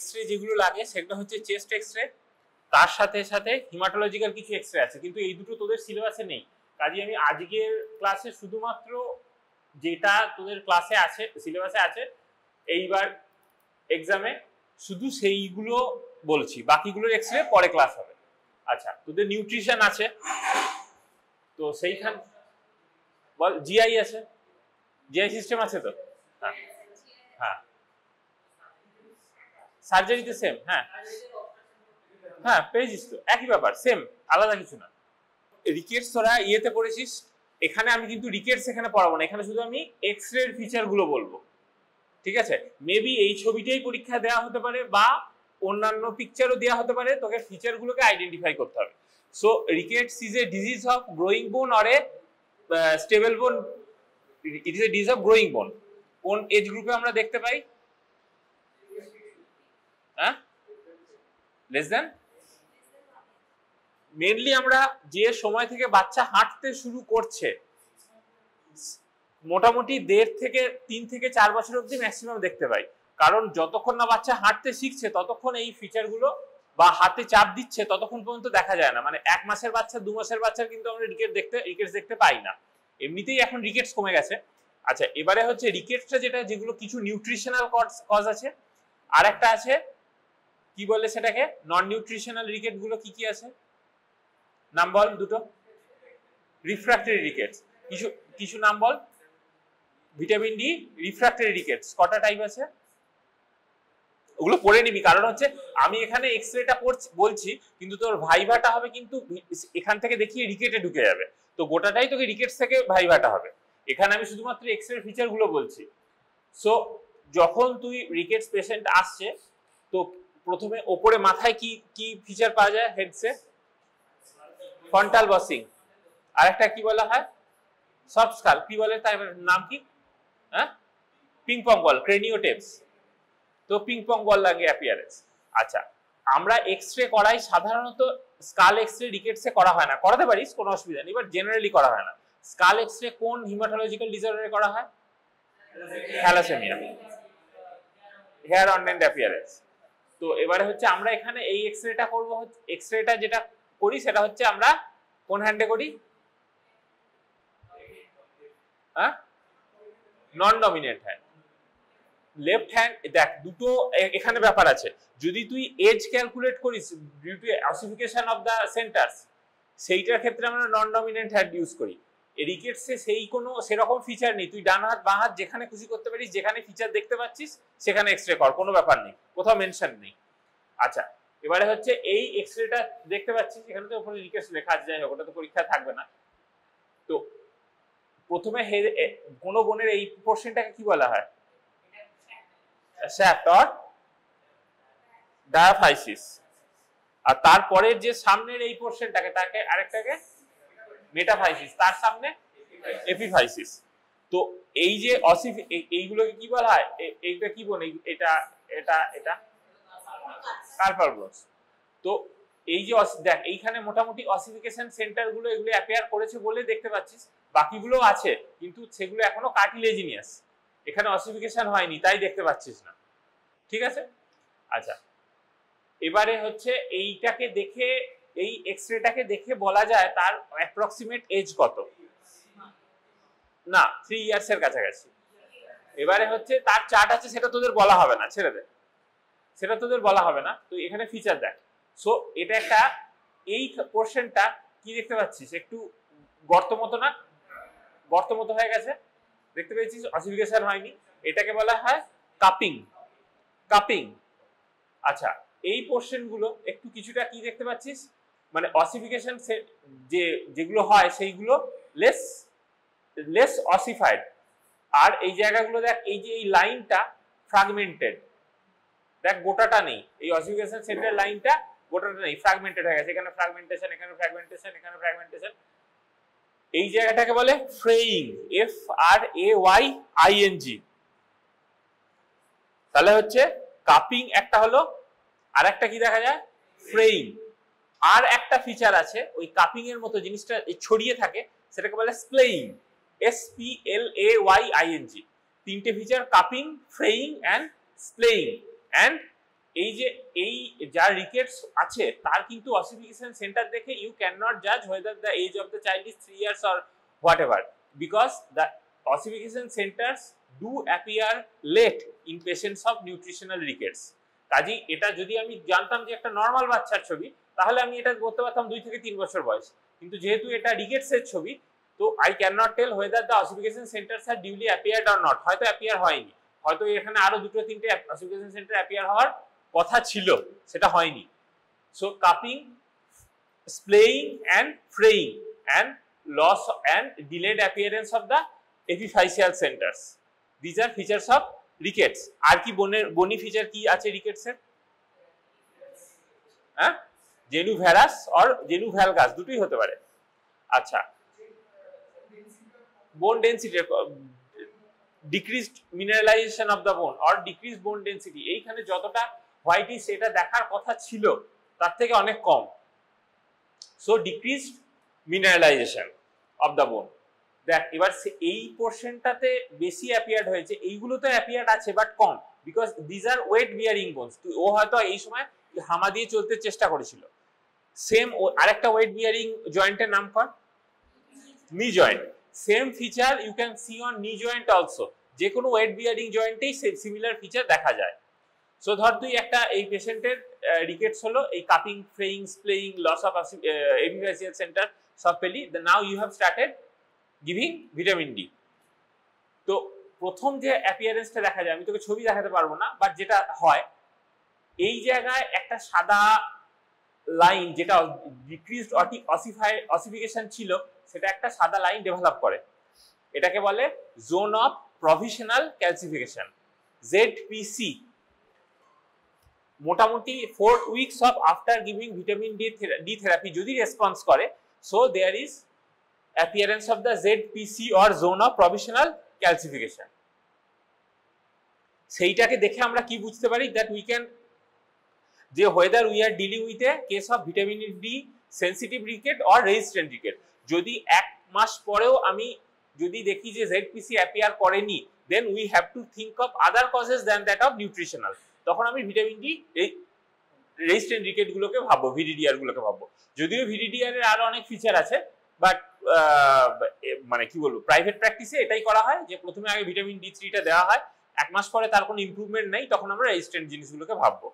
X-ray যেগুলো লাগে সেগুলো হচ্ছে চেস্ট এক্সরে, তার সাথে সাথে হিমাটোলজিক্যাল কিছু এক্সরে আছে, কিন্তু এই দুটো তোদের সিলেবাসে নেই। কাজে আমি আজকের ক্লাসে শুধুমাত্র যেটা তোদের ক্লাসে আছে সিলেবাসে আছে এইবার এক্সামে শুধু সেইগুলো বলছি, বাকিগুলোর এক্সরে পরে ক্লাস হবে। আচ্ছা, তোদের নিউট্রিশন আছে, তো সেইখান বল জিআই আছে, জিআই সিস্টেম আছে তো? হ্যাঁ হ্যাঁ, সার্জারিতে সেম, হ্যাঁ হ্যাঁ পেয়েছিস তো, একই ব্যাপার, সেম, আলাদা কিছু না। রিকেটস তোরা ইয়েতে পড়েছিস, এখানে আমি কিন্তু রিকেটস এখানে পড়াবো না, এখানে শুধু আমি এক্সরে এর ফিচার গুলো বলবো, ঠিক আছে? মেবি এই ছবিটাই পরীক্ষা দেওয়া হতে পারে বা অন্যান্য পিকচারও দেওয়া হতে পারে, তোকে ফিচার গুলোকে আইডেন্টিফাই করতে হবে। So rickets is a disease of growing বোন অর এ স্টেবল বোন, ইট is A disease of growing বোন। কোন এজ গ্রুপে আমরা দেখতে পাই? হ্যাঁ, লেস দেন, মেনলি আমরা যে সময় থেকে বাচ্চা হাঁটতে শুরু করছে মোটামুটি 1.5 থেকে 3 থেকে 4 বছর অবধি ম্যাক্সিমাম দেখতে পাই, কারণ যতক্ষণ না বাচ্চা হাঁটতে শিখছে ততক্ষণ এই ফিচারগুলো বা হাতে চাপ দিচ্ছে ততক্ষণ পর্যন্ত দেখা যায় না। মানে 1 মাসের বাচ্চা 2 মাসের বাচ্চার কিন্তু আমরা রিকেটস দেখতে পাই না, এমনিতেই এখন রিকেটস কমে গেছে। আচ্ছা, এবারে হচ্ছে রিকেটসটা যেগুলো কিছু নিউট্রিশনাল কজ আছে, আর একটা আছে কি বলে সেটাকে, নন নিউট্রিশনাল রিকেট গুলো কি কি আছে নাম বল দুটো? রিফ্র্যাক্টরি রিকেটস, কিছু নাম বল। ভিটামিন ডি রিফ্র্যাক্টরি রিকেটস কটা টাইপ আছে? ওগুলো পড়ে নিবি, কারণ হচ্ছে আমি এখানে এক্সরেটা বলছি কিন্তু তোর ভাইভাটা হবে কিন্তু এখান থেকে দেখিয়ে রিকেটে ঢুকে যাবে, তো গোটাটাই তোকে রিকেটস থেকে ভাইভাটা হবে। এখানে আমি শুধুমাত্র এক্সরে ফিচার গুলো বলছি। সো যখন তুই রিকেটস পেশেন্ট আসছে তো প্রথমে ওপরে মাথায় কি কি ফিচার পাওয়া যায়? হেডসে ফ্রন্টাল বসিং, আরেকটা কি বলা হয় সফট স্কাল, কি বলে তার নাম কি? হ্যাঁ, পিং পং বল, ক্রেনিওটেপস, তো পিং পং বল লাগে অ্যাপিয়ারেন্স। আচ্ছা, আমরা এক্সরে করাই সাধারণত স্কাল এক্সরে রিকেটসে করা হয় না, করাতে পারিস কোনো অসুবিধা নেই, বাট জেনারেলি করা হয় না। স্কাল এক্সরে কোন হিমাটোলজিক্যাল ডিসঅর্ডারে করা হয়? Thalassaemia, hair on end appearance. তো এবারে হচ্ছে আমরা এখানে এই এক্সরেটা করব, এক্সরেটা যেটা করি সেটা হচ্ছে আমরা কোন হ্যান্ডে করি? হ্যাঁ, non dominant hand, left hand. দেখ দুটো এখানে ব্যাপার আছে, যদি তুই এজ ক্যালকুলেট করিস due to ossification of the centres, সেইটার ক্ষেত্রে আমরা নন ডমিনেন্ট হ্যান্ড ইউজ করি। রিকেটসে সেই কোনো সেরকম ফিচার নেই, তুই ডান হাত বাঁ হাত যেখানে খুশি করতে পারিস, যেখানে ফিচার দেখতে পাচ্ছিস সেখানে এক্সরে কর, কোনো ব্যাপার নেই, কোথাও মেনশন নেই। আচ্ছা, এবারে হচ্ছে এই এক্সরেটা দেখতে পাচ্ছিস, এখানে তো উপরে রিকেটস লেখা আছে, যাই হোক ওটা তো পরীক্ষা থাকবে না। তো প্রথমে কোনো বোনের এই পোর্শনটাকে কি বলা হয়? শ্যাফট অর ডায়াফাইসিস, আর তারপরের যে সামনের এই পোর্শনটাকে তাকে আরেকটাকে মেটাফাইসিস, তার সামনে এপিফাইসিস। তো এই যে এইগুলোকে কি বলা হয়? এইটা কি বলে, এটা এটা এটা কার্পাল বোনস। তো এই যে দেখ এইখানে মোটামুটি অসিফিকেশন সেন্টার গুলো এগুলো অ্যাপিয়ার করেছে বলে দেখতে পাচ্ছিস, বাকিগুলো আছে কিন্তু সেগুলো এখনো কার্টিলেজিনিয়াস, এখানে অসিফিকেশন হয়নি তাই দেখতে পাচ্ছিস না, ঠিক আছে? আচ্ছা, এবারে হচ্ছে এইটাকে দেখে, এই এক্সরেটাকে দেখে বলা যায় তার অ্যাপ্রক্সিমেট এজ কত? না, 3 ইয়ার্স এর কাছাকাছি। এবারে হচ্ছে তার চার্ট আছে, সেটা তোদের বলা হবে না, ছেড়ে দে, সেটা তোদের বলা হবে না। তো এখানে ফিচার দেখ। সো এটা একটা, এই পোর্শনটা কি দেখতে পাচ্ছিস একটু গর্ত মতো না, গর্ত মতো হয়ে গেছে, দেখতে পেয়েছিস, অসিফিকেশন হয়নি, এটাকে বলা হয় কাপিং, কাপিং। আচ্ছা, এই পোর্শন গুলো একটু কিছুটা কি দেখতে পাচ্ছিস, মানে অসিফিকেশন যেগুলো হয় সেইগুলো লেস অসিফাইড, আর এই জায়গাগুলো দেখ, এই যে এই লাইনটা ফ্র্যাগমেন্টেড, দেখ গোটাটা নেই, এই অসিফিকেশন সেন্টার লাইনটা গোটাটা নেই, ফ্র্যাগমেন্টেড হয়ে গেছে, এখানে ফ্র্যাগমেন্টেশন, এখানে ফ্র্যাগমেন্টেশন, এখানে ফ্র্যাগমেন্টেশন। এই জায়গাটাকে বলে ফ্রেইং, FRAYING। তাহলে হচ্ছে কাপিং একটা হলো, আর একটা কি দেখা যায়? ফ্রেইং। আর একটা ফিচার আছে ওই কাপিং এর মতো জিনিসটা ছড়িয়ে থাকে, সেটাকে বলে স্প্লেইং, SPLAYING। তিনটে ফিচার, কাপিং, ফ্রেইং এন্ড স্প্লেইং। এন্ড এই যে এই যার রিকেটস আছে তার কিন্তু অসিফিকেশন সেন্টার দেখে ইউ ক্যান নট জাজ whether the age of the child is 3 years or whatever, because the ossification centers do appear late in patients of nutritional rickets. কাজী এটা যদি আমি জানতাম যে একটা নরমাল বাচ্চার ছবি, তাহলে আমি এটা বলতে পারতাম 2 থেকে 3 বছর বয়স, কিন্তু যেহেতু এটা রিকেটস এর ছবি, তো I can not tell whether the ossification centers are duly appeared or not. হয়তো অ্যাপিয়ার হয়নি, হয়তো এখানে আরো দুটো তিনটে ossification center অ্যাপিয়ার হওয়ার কথা ছিল, সেটা হয়নি। So cupping, splaying and fraying and loss and delayed appearance of the epiphyseal centers, these are features of rickets. আর কি বনি ফিচার কি আছে রিকেটস এর? হ্যাঁ, জেনুভ্যারাস অর জেনুভ্যালগাস দুটোই হতে পারে। আচ্ছা, bone density, decreased mineralisation of the bone or decreased bone density, এইখানে যতটা হোয়াইটিশ এটা দেখার কথা ছিল তার থেকে অনেক কম। So decreased mineralisation of the bone. দেখ এবার এই পোর্শনটাতে বেশি অ্যাপিয়ার্ড হয়েছে, এইগুলোতে অ্যাপিয়ার্ড আছে বাট কম, because these are weight bearing bones. ও হয়তো এই সময় হামা দিয়ে চলতে চেষ্টা করেছিল। সেম আরেকটা ওয়েট বিয়ারিং জয়েন্টের নাম কর, knee joint. Same feature you can see on knee joint also, যে কোনো ওয়েট বিয়ারিং জয়েন্টেই সিমিলার ফিচার দেখা যায়। সো ধর তুই একটা এই পেশেন্টের রিকেটস হলো, এই cupping, fraying, splaying, loss of epiphyseal centre সব পেলি, now you have started giving vitamin D. তো প্রথম যে অ্যাপিয়ারেন্সটা দেখা যায়, আমি তোকে ছবি দেখাতে পারবো না, বাট যেটা হয় এই জায়গায় একটা সাদা লাইন, যেটা ডিক্রিজড অসিফিকেশন ছিল, সেটা একটা সাদা লাইন ডেভেলপ করে। এটাকে বলে zone of provisional calcification, ZPC। মোটামুটি 4 weeks of after giving vitamin D therapy যদি রেসপন্স করে, so there is appearance of the ZPC or zone of provisional calcification. সেইটাকে দেখে আমরা কি বুঝতে পারি, that we can, যে whether we are dealing with a case of vitamin D sensitive ricket or resistant ricket. যদি 1 মাস পরেও আমি যদি দেখি যে ZPC appear করেনি, then we have to think of other causes than that of nutritional. তখন আমি ভিটামিন ডি এই রেজিস্ট্যান্ট রিকেট গুলোকে ভাববো, VDDR গুলোকে ভাববো। যদিও VDDR এর আরো অনেক ফিচার আছে, বাট মানে কি বলবো, প্রাইভেট প্র্যাকটিসে এটাই করা হয় যে প্রথমে আগে ভিটামিন D3টা দেওয়া হয়, 1 মাস পরে তার কোনো ইমপ্রুভমেন্ট নেই, তখন আমরা রেজিস্ট্যান্ট জিনিসগুলোকে ভাববো।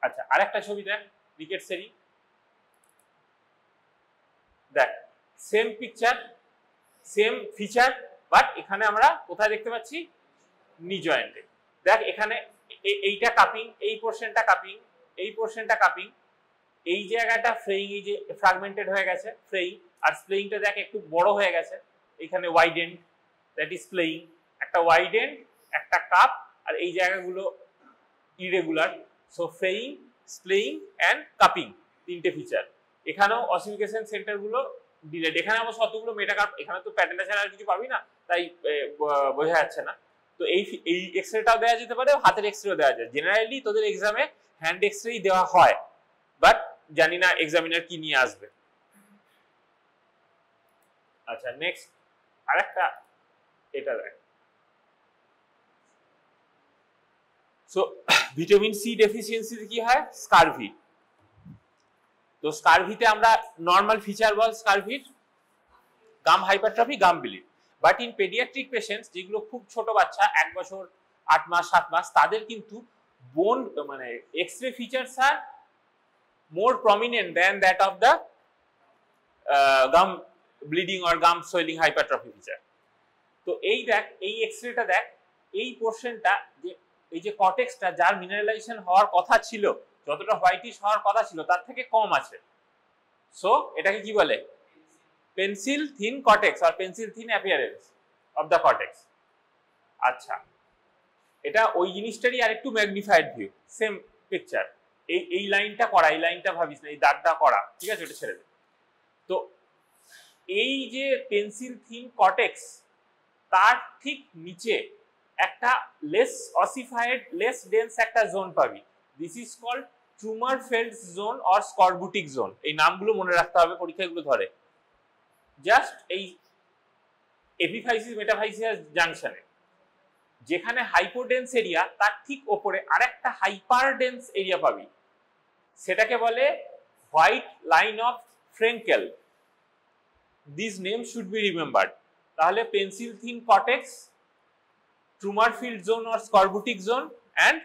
আচ্ছা, আরেকটা ছবি দেখ রিকেটসেরই, দেখ same picture, same feature, but এখানে আমরা কোথায় দেখতে পাচ্ছি, নি জয়েন্টে। দেখ এখানে এইটা কাপিং, এই পোর্শনটা কাপিং, এই পোর্শনটা কাপিং, এই জায়গাটা ফ্রেইং, এই যে ফ্র্যাগমেন্টেড হয়ে গেছে ফ্রেইং, আর স্প্লেইংটা দেখ একটু বড় হয়ে গেছে, এখানে ওয়াইডেন্ড, দ্যাট ইজ স্প্লেইং। একটা ওয়াইডেন্ড, একটা কাপ, আর এই জায়গাগুলো irregular. So fraying, splaying and cupping, তিনটে ফিচার। এখানেও অসিফিকেশন সেন্টারগুলো ডিলেড। এখানে অবশ্য অতগুলো মেটাকার্প, এখানে তো প্যাটার্নটা ছাড়া আর কিছু পাবি না, তাই বোঝা যাচ্ছে না। তো এই এক্সরেটাও দেওয়া যেতে পারে, হাতের এক্সরেও দেওয়া যায়। জেনারেলি তোদের এক্সামে হ্যান্ড এক্সরেই দেওয়া হয়, বাট জানি না এক্সামিনার কি নিয়ে আসবে। আচ্ছা, নেক্সট আরেকটা, এটা দেখ। সো ভিটামিন সি ডেফিসিয়েন্সিতে কি হয়, স্কারভি। তো স্কারভিতে আমরা নর্মাল ফিচার বল স্কারভির, gum hypertrophy, gum bleed. But in paediatric patients, যেগুলো খুব ছোট বাচ্চা, 1 বছর 8 মাস 7 মাস, তাদের কিন্তু বোন মানে x-ray features R more prominent than that of the gum bleeding or gum swelling hypertrophy feature. তো এই দেখ, এই এক্সরেটা দেখ, এই পোর্শনটা, যে এই যে কর্টেক্সটা যার মিনারেলাইজেশন হওয়ার কথা ছিল, যতটা হোয়াইটিশ হওয়ার কথা ছিল তার থেকে কম আছে। সো এটাকে কি বলে, পেন্সিল থিন কর্টেক্স আর pencil thin appearance of the cortex. আচ্ছা, এটা ওই জিনিসটারই আরেকটু ম্যাগনিফাইড ভিউ, সেম পিকচার। এই লাইনটা করা, এই লাইনটা ভাবিস না, এই দাগটা করা, ঠিক আছে, ওটা ছেড়ে দে। তো এই যে পেন্সিল থিন কর্টেক্স, তার ঠিক নিচে একটা লেস অসিফাইড, লেস ডেন্স একটা জোন পাবি। This is called Trummerfeld zone or scorbutic zone. এই নামগুলো মনে রাখতে হবে, পরীক্ষাগুলো ধরে। জাস্ট এই এপিফাইসিস মেটাফাইসিয়াস জাংশনে যেখানে হাইপোডেন্স এরিয়া তার ঠিক ওপরে আরেকটা হাইপারডেন্স এরিয়া পাবি, সেটাকে বলে white line of Fraenkel. This name should be remembered. তাহলে pencil thin cortex, Trummerfeld zone or scorbutic zone and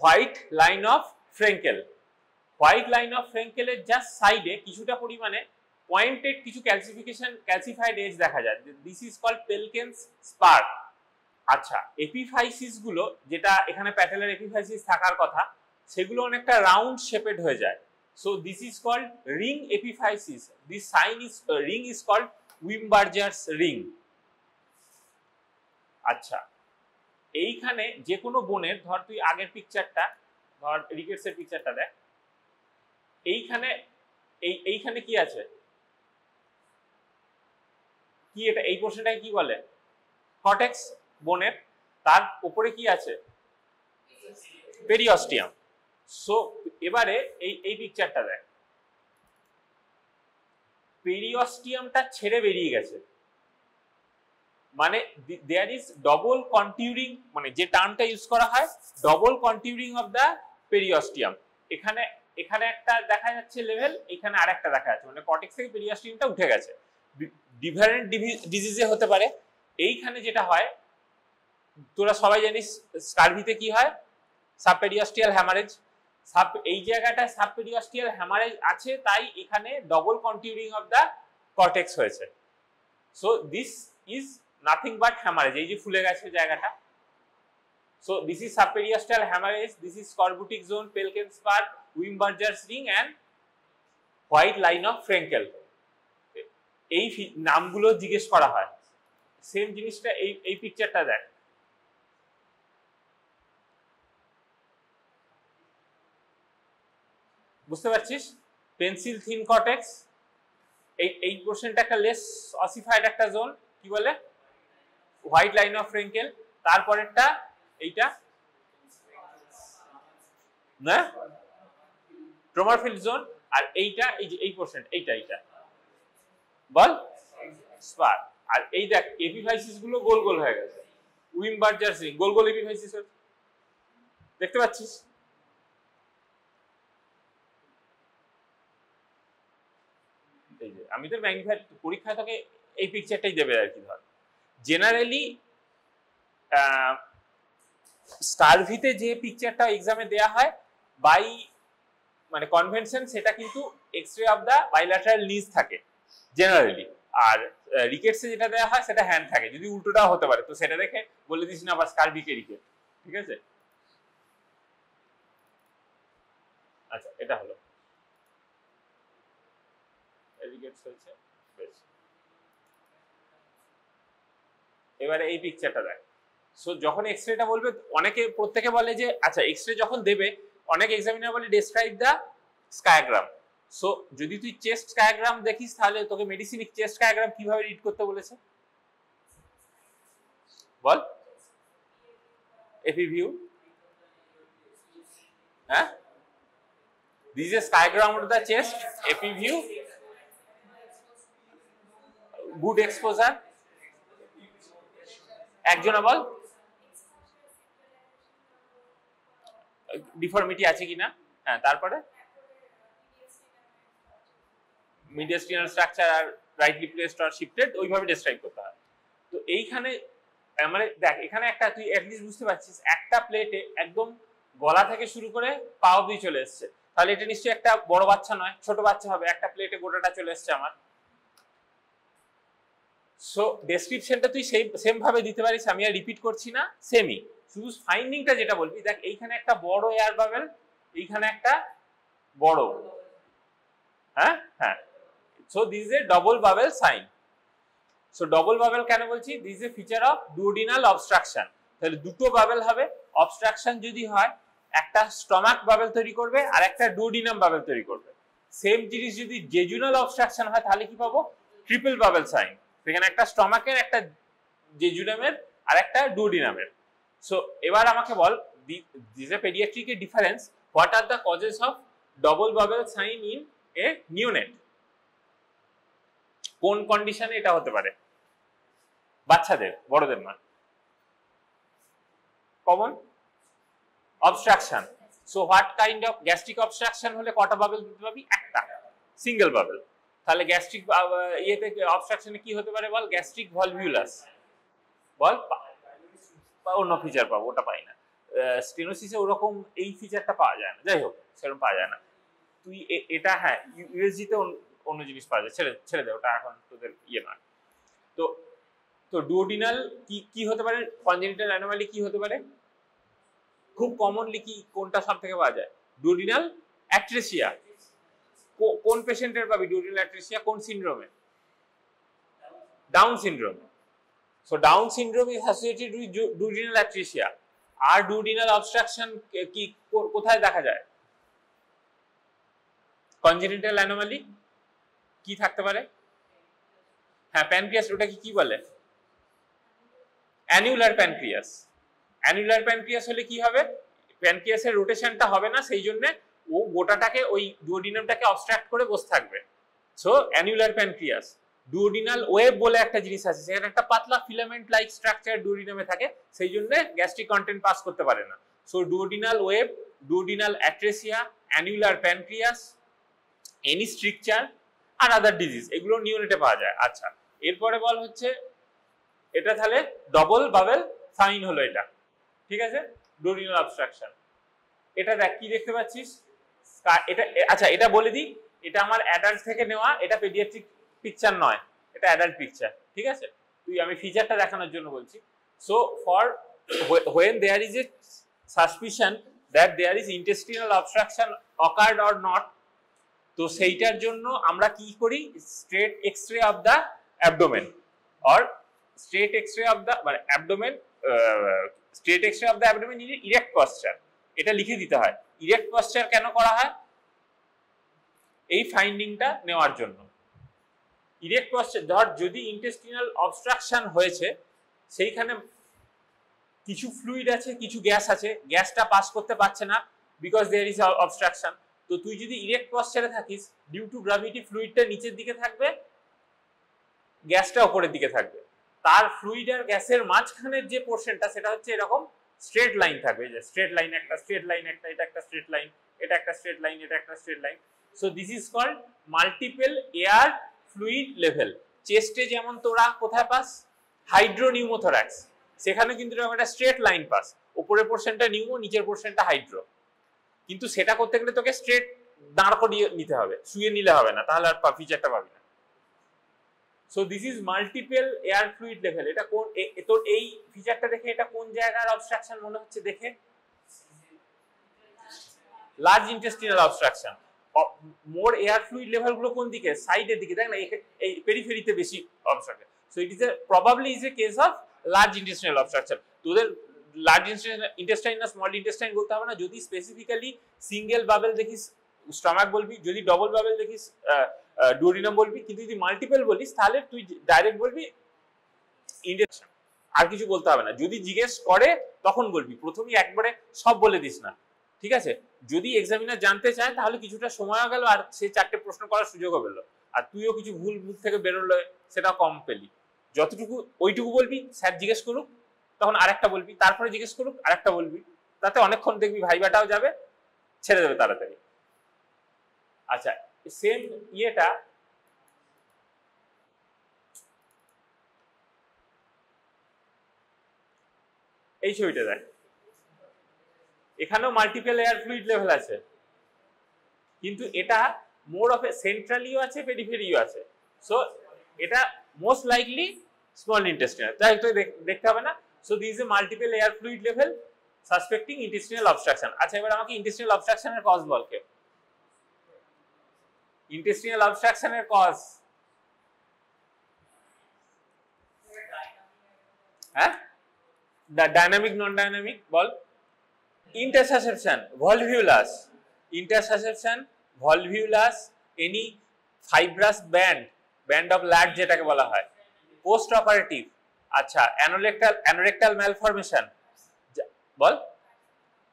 white line of Fraenkel. White line of ফ্রেঙ্কেলের জাস্ট সাইডে কিছুটা পরিমাণে পয়েন্টেড কিছু ক্যালসিফাইড এজ দেখা যায়। This is called Pelkan spur. আচ্ছা, epiphysis গুলো, যেটা এখানে প্যাটেলের এপিফাইসিস থাকার কথা, সেগুলো অনেকটা রাউন্ড শেপেড হয়ে যায়। So this is called ring epiphysis. This sign is ring is called Wimberger's ring. আচ্ছা, এইখানে যে কোনো বোনের, ধর তুই আগের পিকচারটা, ধর রিকেটসের পিকচারটা দেখ, এইখানে এইখানে কি আছে, কি এটা, এই পোর্শনটাকে কি বলে? কর্টেক্স বোনের। তার উপরে কি আছে? পেরিঅস্টিয়াম। সো এবারে এই পিকচারটা দেখ, পেরিঅস্টিয়ামটা ছেড়ে বেরিয়ে গেছে, মানে দেয়ার ইজ ডবল কন্টিউরিং, মানে যে টার্মটা ইউজ করা হয় double contouring of the periosteum. এখানে একটা দেখা যাচ্ছে লেভেল, এখানে আরেকটা দেখা যাচ্ছে, মানে কর্টেক্স থেকে পেরিঅস্টিয়ামটা উঠে গেছে। ডিফারেন্ট ডিজিজে হতে পারে। এইখানে যেটা হয়, তোরা সবাই জানিস স্কারভিতে কি হয়, সাবপেরিঅস্টিয়াল হ্যামারেজ। এই জায়গাটায় সাবপেরিঅস্টিয়াল হ্যামারেজ আছে, তাই এখানে double contouring of the cortex হয়েছে। So this is nothing but haemorrhage, এই যে ফুলে গেছে জায়গাটা। So this is subperiosteal haemorrhage, this is scorbutic zone, Pelkan spur, Wimberger's ring and white line of Fraenkel. এই নামগুলো জিজ্ঞেস করা হয়। সেম জিনিসটা এই পিকচারটা দেখ, বুঝতে পারছিস? পেন্সিল থিন কর্টেক্স, এই পোর্শনটা একটা লেস অসিফাইড একটা জোন, কি বলে? White line of Fraenkel. তারপরেরটা এইটা না, ট্রুমারফিল্ড জোন। আর এইটা, এই যে এই পোর্শন, এইটা বল স্পার। আর এই দেখ এপিফাইসিস গুলো গোল গোল হয়ে গেছে, উইমবার্জার্স রিং, গোল গোল এপিফাইসিস দেখতে পাচ্ছিস? এই যে আমি তোর ম্যাগনিফাই পরীক্ষায় তোকে এই পিকচারটাই দেবে আর কি। ধর জেনারেলি স্কারভিতে যে পিকচারটা এক্সামে দেয়া হয় বাই মানে কনভেনশন, সেটা কিন্তু এক্স-রে অফ দা বাইল্যাটারাল নিজ থাকে জেনারেলি। আর রিকেটসে যেটা দেওয়া হয় সেটা হ্যান্ড থাকে। যদি উল্টোটাও হতে পারে, তো সেটা দেখে বলে দিস না আবার স্কারভিকে রিকেট, ঠিক আছে? আচ্ছা, এটা হলো রিকেটস হয়েছে। বেশ, এবারে এই পিকচারটা দেখ। সো যখন এক্স-রেটা বলবে, প্রত্যেকে বলে যে আচ্ছা এক্স-রে যখন দেবে, অনেক এক্সামিনার বলে ডেসক্রাইব দা স্কায়াগ্রাম। সো যদি তুই চেস্ট স্কায়াগ্রাম দেখিস, তাহলে তোকে মেডিসিনিক চেস্ট স্কায়াগ্রাম কিভাবে রিড করতে বলেছে বল? এপি ভিউ, হ্যাঁ, this is skiagram of the chest, AP view, good exposure. একজনা বল ডিফর্মিটি আছে কিনা। হ্যাঁ, তারপরে mediastinal structure are rightly placed or shifted, ওইভাবে ডেসক্রাইব করতে হয়। তো এইখানে মানে দেখ, এখানে একটা তুই অ্যাটলিস্ট বুঝতে পারছিস, একটা প্লেটে একদম গলা থেকে শুরু করে পা অবধি চলে এসছে। তাহলে এটা নিশ্চয়ই একটা বড় বাচ্চা নয়, ছোট বাচ্চা হবে। একটা প্লেটে গোটাটা চলে এসছে আমার। সো ডেসক্রিপশনটা তুই সেম ভাবে দিতে পারিস, আমি আর রিপিট করছি না, সেমই। শুধু ফাইন্ডিংটা যেটা বলবি, দেখ এইখানে একটা বড় এয়ার বাবেল, এইখানে একটা বড়, হ্যাঁ হ্যাঁ। So this is a double bubble sign. So double bubble কেন বলছি? This is a feature of duodenal obstruction. তাহলে দুটো বাবেল হবে। অবস্ট্রাকশন যদি হয়, একটা স্টমাক বাবেল তৈরি করবে আর একটা ডুওডিনাম বাবেল তৈরি করবে। সেম জিনিস যদি জেজুনাল অবস্ট্রাকশন হয়, তাহলে কি পাবো? Triple bubble sign. সেখানে একটা স্টমাকের, একটা জেজুনামের আর একটা ডুওডিনামের। সো এবার আমাকে বল, this a paediatric difference, what are the causes of double bubble sign in a neonate? কোন কন্ডিশনে এটা হতে পারে? বাচ্চাদের, বড়দের নয়। Common obstruction. So what kind of gastric obstruction হলে কটা বাবেল দিতে পারবি? একটা, সিঙ্গেল বাবেল। তাহলে গ্যাস্ট্রিক ইয়েতে অবস্ট্রাকশনে কি হতে পারে বল? গ্যাস্ট্রিক ভলভিউলাস। বল, অন্য ফিচার পাবো, ওটা পাই না। স্টেনোসিসে ওরকম এই ফিচারটা পাওয়া যায় না, যাই হোক সেরকম পাওয়া যায় না। তুই এটা হ্যাঁ ইউএসজি তে অন্য জিনিস পাওয়া যায়, ছেড়ে দে ওটা, এখন তোদের ইয়ে নয়। তো তো ডুওডিনাল কি হতে পারে? কনজেনিটাল অ্যানোমালি কি হতে পারে? খুব কমনলি কি কোনটা সব থেকে পাওয়া যায়? Duodenal atresia. কোন পেশেন্টের পাবি ডুওডিনাল অ্যাট্রেসিয়া? কোন সিনড্রোমে? Down syndrome. So Down syndrome is associated with duodenal atresia. আর duodenal obstruction কি কোথায় দেখা যায়? Congenital anomaly কি থাকতে পারে? হ্যাঁ প্যানক্রিয়াস, ওটা কি বলে? Annular pancreas. অ্যানুলার প্যানক্রিয়াস হলে কি হবে? প্যানক্রিয়াসের রোটেশনটা হবে না, সেই জন্য ও গোটাটাকে ওই ডুওডিনামটাকে অবস্ট্রাক্ট করে বসে থাকবে। So annular pancreas. Duodenal web বলে একটা জিনিস আছে, সেখানে একটা পাতলা ফিলামেন্ট লাইক স্ট্রাকচার ডুওডিনামে থাকে, সেই জন্য গ্যাস্ট্রিক কন্টেন্ট পাস করতে পারে না। So duodenal web, duodenal atresia, annular pancreas, any stricture or other disease, এগুলো নিউনেটে পাওয়া যায়। আচ্ছা, এরপরে বল হচ্ছে এটা তাহলে ডবল বাবেল সাইন হলো এটা, ঠিক আছে? ডুওডিনাল অবস্ট্রাকশন। এটা দেখ কি দেখতে পাচ্ছিস? এটা আচ্ছা এটা বলে দিই, এটা আমার অ্যাডাল্ট থেকে নেওয়া, এটা পেডিয়াট্রিক পিকচার নয়, এটা অ্যাডাল্ট পিকচার, ঠিক আছে? আমি ফিচারটা দেখানোর জন্য বলছি। So for when there is a suspicion that there is intestinal obstruction occurred or not, তো সেইটার জন্য আমরা কি করি? Straight X-ray of the abdomen or straight X-ray of the মানে abdomen, straight X-ray of the abdomen in erect posture, এটা লিখে দিতে হয়। ইরেক্ট পশ্চার কেন করা হয়? এই ফাইন্ডিংটা নেওয়ার জন্য। ইরেক্ট পশ্চার, ধর যদি ইন্টেস্টিনাল অবস্ট্রাকশন হয়েছে, সেইখানে কিছু ফ্লুইড আছে, কিছু গ্যাস আছে, গ্যাসটা পাস করতে পারছে না বিকজ দেয়ার ইজ অবস্ট্রাকশন। তো তুই যদি ইরেক্ট পশ্চারে থাকিস, ডিউ টু গ্র্যাভিটি ফ্লুইডটা নিচের দিকে থাকবে, গ্যাসটা উপরের দিকে থাকবে। তার ফ্লুইড আর গ্যাসের মাঝখানের যে পোর্শনটা, সেটা হচ্ছে এরকম স্ট্রেট লাইন থাকবে, যে স্ট্রেট লাইন একটা, স্ট্রেট লাইন একটা, এটা একটা স্ট্রেট লাইন, এটা একটা স্ট্রেট লাইন, এটা একটা straight line. So this is called multiple air fluid level. চেস্টে যেমন তোরা কোথায় পাস? হাইড্রোনিউমোথোরাক্স, সেখানে কিন্তু এরকম একটা স্ট্রেট লাইন পাস, উপরের পোর্শনটা নিউমো, নিচের পোর্শনটা হাইড্রো। কিন্তু সেটা করতে গেলে তোকে স্ট্রেট দাঁড় করিয়ে নিতে হবে, শুয়ে নিলে হবে না, তাহলে আর ফিচারটা পাবি না। So this is multiple air fluid level. এটা কোন, তোর এই ফিচারটা দেখে এটা কোন জায়গার অবস্ট্রাকশন মনে হচ্ছে? দেখে লার্জ ইন্টেস্টিনাল অবস্ট্রাকশন। মোর এয়ার ফ্লুইড লেভেল গুলো কোন দিকে? সাইডের দিকে, দেখ না, এই পেরিফেরিতে বেশি obstruction. So it is probably is a case of large intestinal obstruction. তোদের লার্জ ইন্টেস্টাইন না স্মল ইন্টেস্টাইন বলতে হবে না, যদি স্পেসিফিক্যালি সিঙ্গেল বাবেল দেখিস স্টমাক বলবি, যদি ডবল বাবেল দেখিস ডুওডিনাম বলবি, কিন্তু যদি মাল্টিপল বলিস তাহলে তুই ডাইরেক্ট বলবি ইন্টেস্টাইন, আর কিছু বলতে হবে না। যদি জিজ্ঞেস করে তখন বলবি, প্রথমেই একবারে সব বলে দিস না, ঠিক আছে? যদি এক্সামিনার জানতে চায় তাহলে কিছুটা সময়ও গেল, আর সে চারটে প্রশ্ন করার সুযোগও পেলো, আর তুইও কিছু ভুল মুখ থেকে বেরোলো, সেটা কম পেলি। যতটুকু ওইটুকু বলবি, স্যার জিজ্ঞেস করুক তখন আরেকটা বলবি, তারপরে জিজ্ঞেস করুক আরেকটা বলবি, তাতে অনেকক্ষণ দেখবি ভাইবাটাও যাবে, ছেড়ে দেবে তাড়াতাড়ি। আচ্ছা, সেম ইয়েটা এই ছবিটা দেখ, এখানেও মাল্টিপল এয়ার ফ্লুইড লেভেল আছে, কিন্তু এটা মোর অফ এ সেন্ট্রালিও আছে, পেরিফেরিও আছে। সো এটা মোস্ট লাইকলি স্মল ইন্টেস্টাইন, তাই তো দেখতে হবে না। So this is a multiple air fluid level suspecting intestinal obstruction. আচ্ছা, এবার আমাকে ইন্টেস্টিনাল অবস্ট্রাকশনের কজ বল। কে ইন্টেস্টিনাল অবস্ট্রাকশনের কজ? হ্যাঁ, ডাইনামিক নন ডাইনামিক বল। Intussusception, volvulus, intussusception, volvulus, any fibrous band of Ladd যেটাকে বলা হয়, পোস্ট অপারেটিভ। আচ্ছা, অ্যানোরেক্টাল ম্যালফরমেশন বল,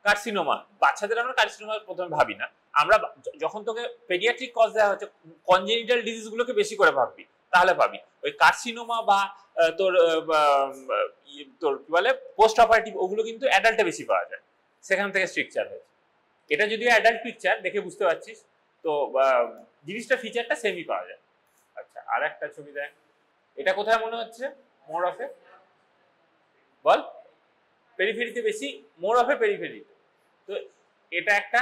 কার্সিনোমা। বাচ্চাদের আমরা কার্সিনোমা প্রথমে ভাবি না, আমরা যখন তোকে পেডিয়াট্রিক কজ দেওয়া হচ্ছে কনজেনিটাল ডিজিজ গুলোকে বেশি করে ভাববি, তাহলে পাবি। ওই কার্সিনোমা বা তোর তোর কি বলে পোস্ট অপারেটিভ, ওগুলো কিন্তু অ্যাডাল্টে বেশি পাওয়া যায়, সেখান থেকে স্ট্রাকচার হয়েছে। এটা যদিও অ্যাডাল্ট পিকচার দেখে বুঝতে পারছিস, তো জিনিসটা ফিচারটা সেমই পাওয়া যায়। আচ্ছা, আর একটা ছবি দেখ, এটা কোথায় মনে হচ্ছে? মোর অফে, বল। পেরিফেরিতে বেশি, মোর অফে পেরিফেরিতে। তো এটা একটা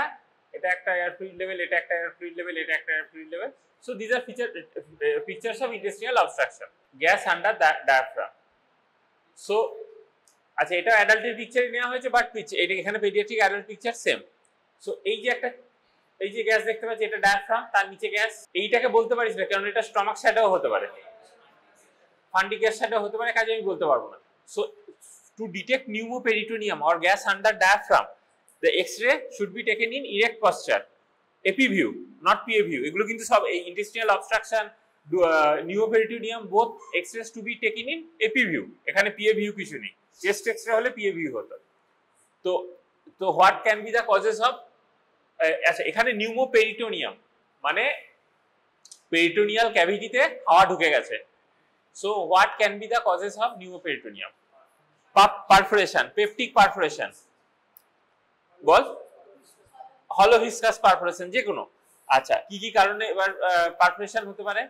এয়ার ফ্লুইড লেভেল, এটা একটা এয়ার ফ্লুইড লেভেল, এটা একটা air fluid level. So this are pictures of industrial obstruction, gas under diaphragm. So আচ্ছা, এটা অ্যাডাল্টের পিকচারই নেওয়া হয়েছে, বাট এটা এখানে paediatric adult picture same. So এই যে গ্যাস দেখতে পাচ্ছি, এটা ডায়াফ্রাম, তার নিচে গ্যাস। এইটাকে বলতে পারিস না, কারণ এটা স্টমাক শ্যাডো হতে পারে, ফান্ডিক গ্যাস শ্যাডো হতে পারে, কাজে আমি বলতে পারবো না। So to detect pneumoperitoneum or gas under diaphragm, the X-ray should be taken in erect posture, AP view, not PA view. এগুলো কিন্তু সব এই intestinal obstruction, pneumoperitoneum, both X-rays to be taken in AP view. এখানে PA view কিছু নেই, chest X-ray হলে PA view হতো। তো what can be the causes of, আচ্ছা এখানে pneumoperitoneum মানে পেরিটোনিয়াল ক্যাভিটিতে হাওয়া ঢুকে গেছে। So what can be the causes of pneumoperitoneum? Perforation, peptic perforation, বল। হলো ভিসকাস পারফোরেশন, যে কোনো। আচ্ছা, কি কি কারণে এবার পারফোরেশন হতে পারে?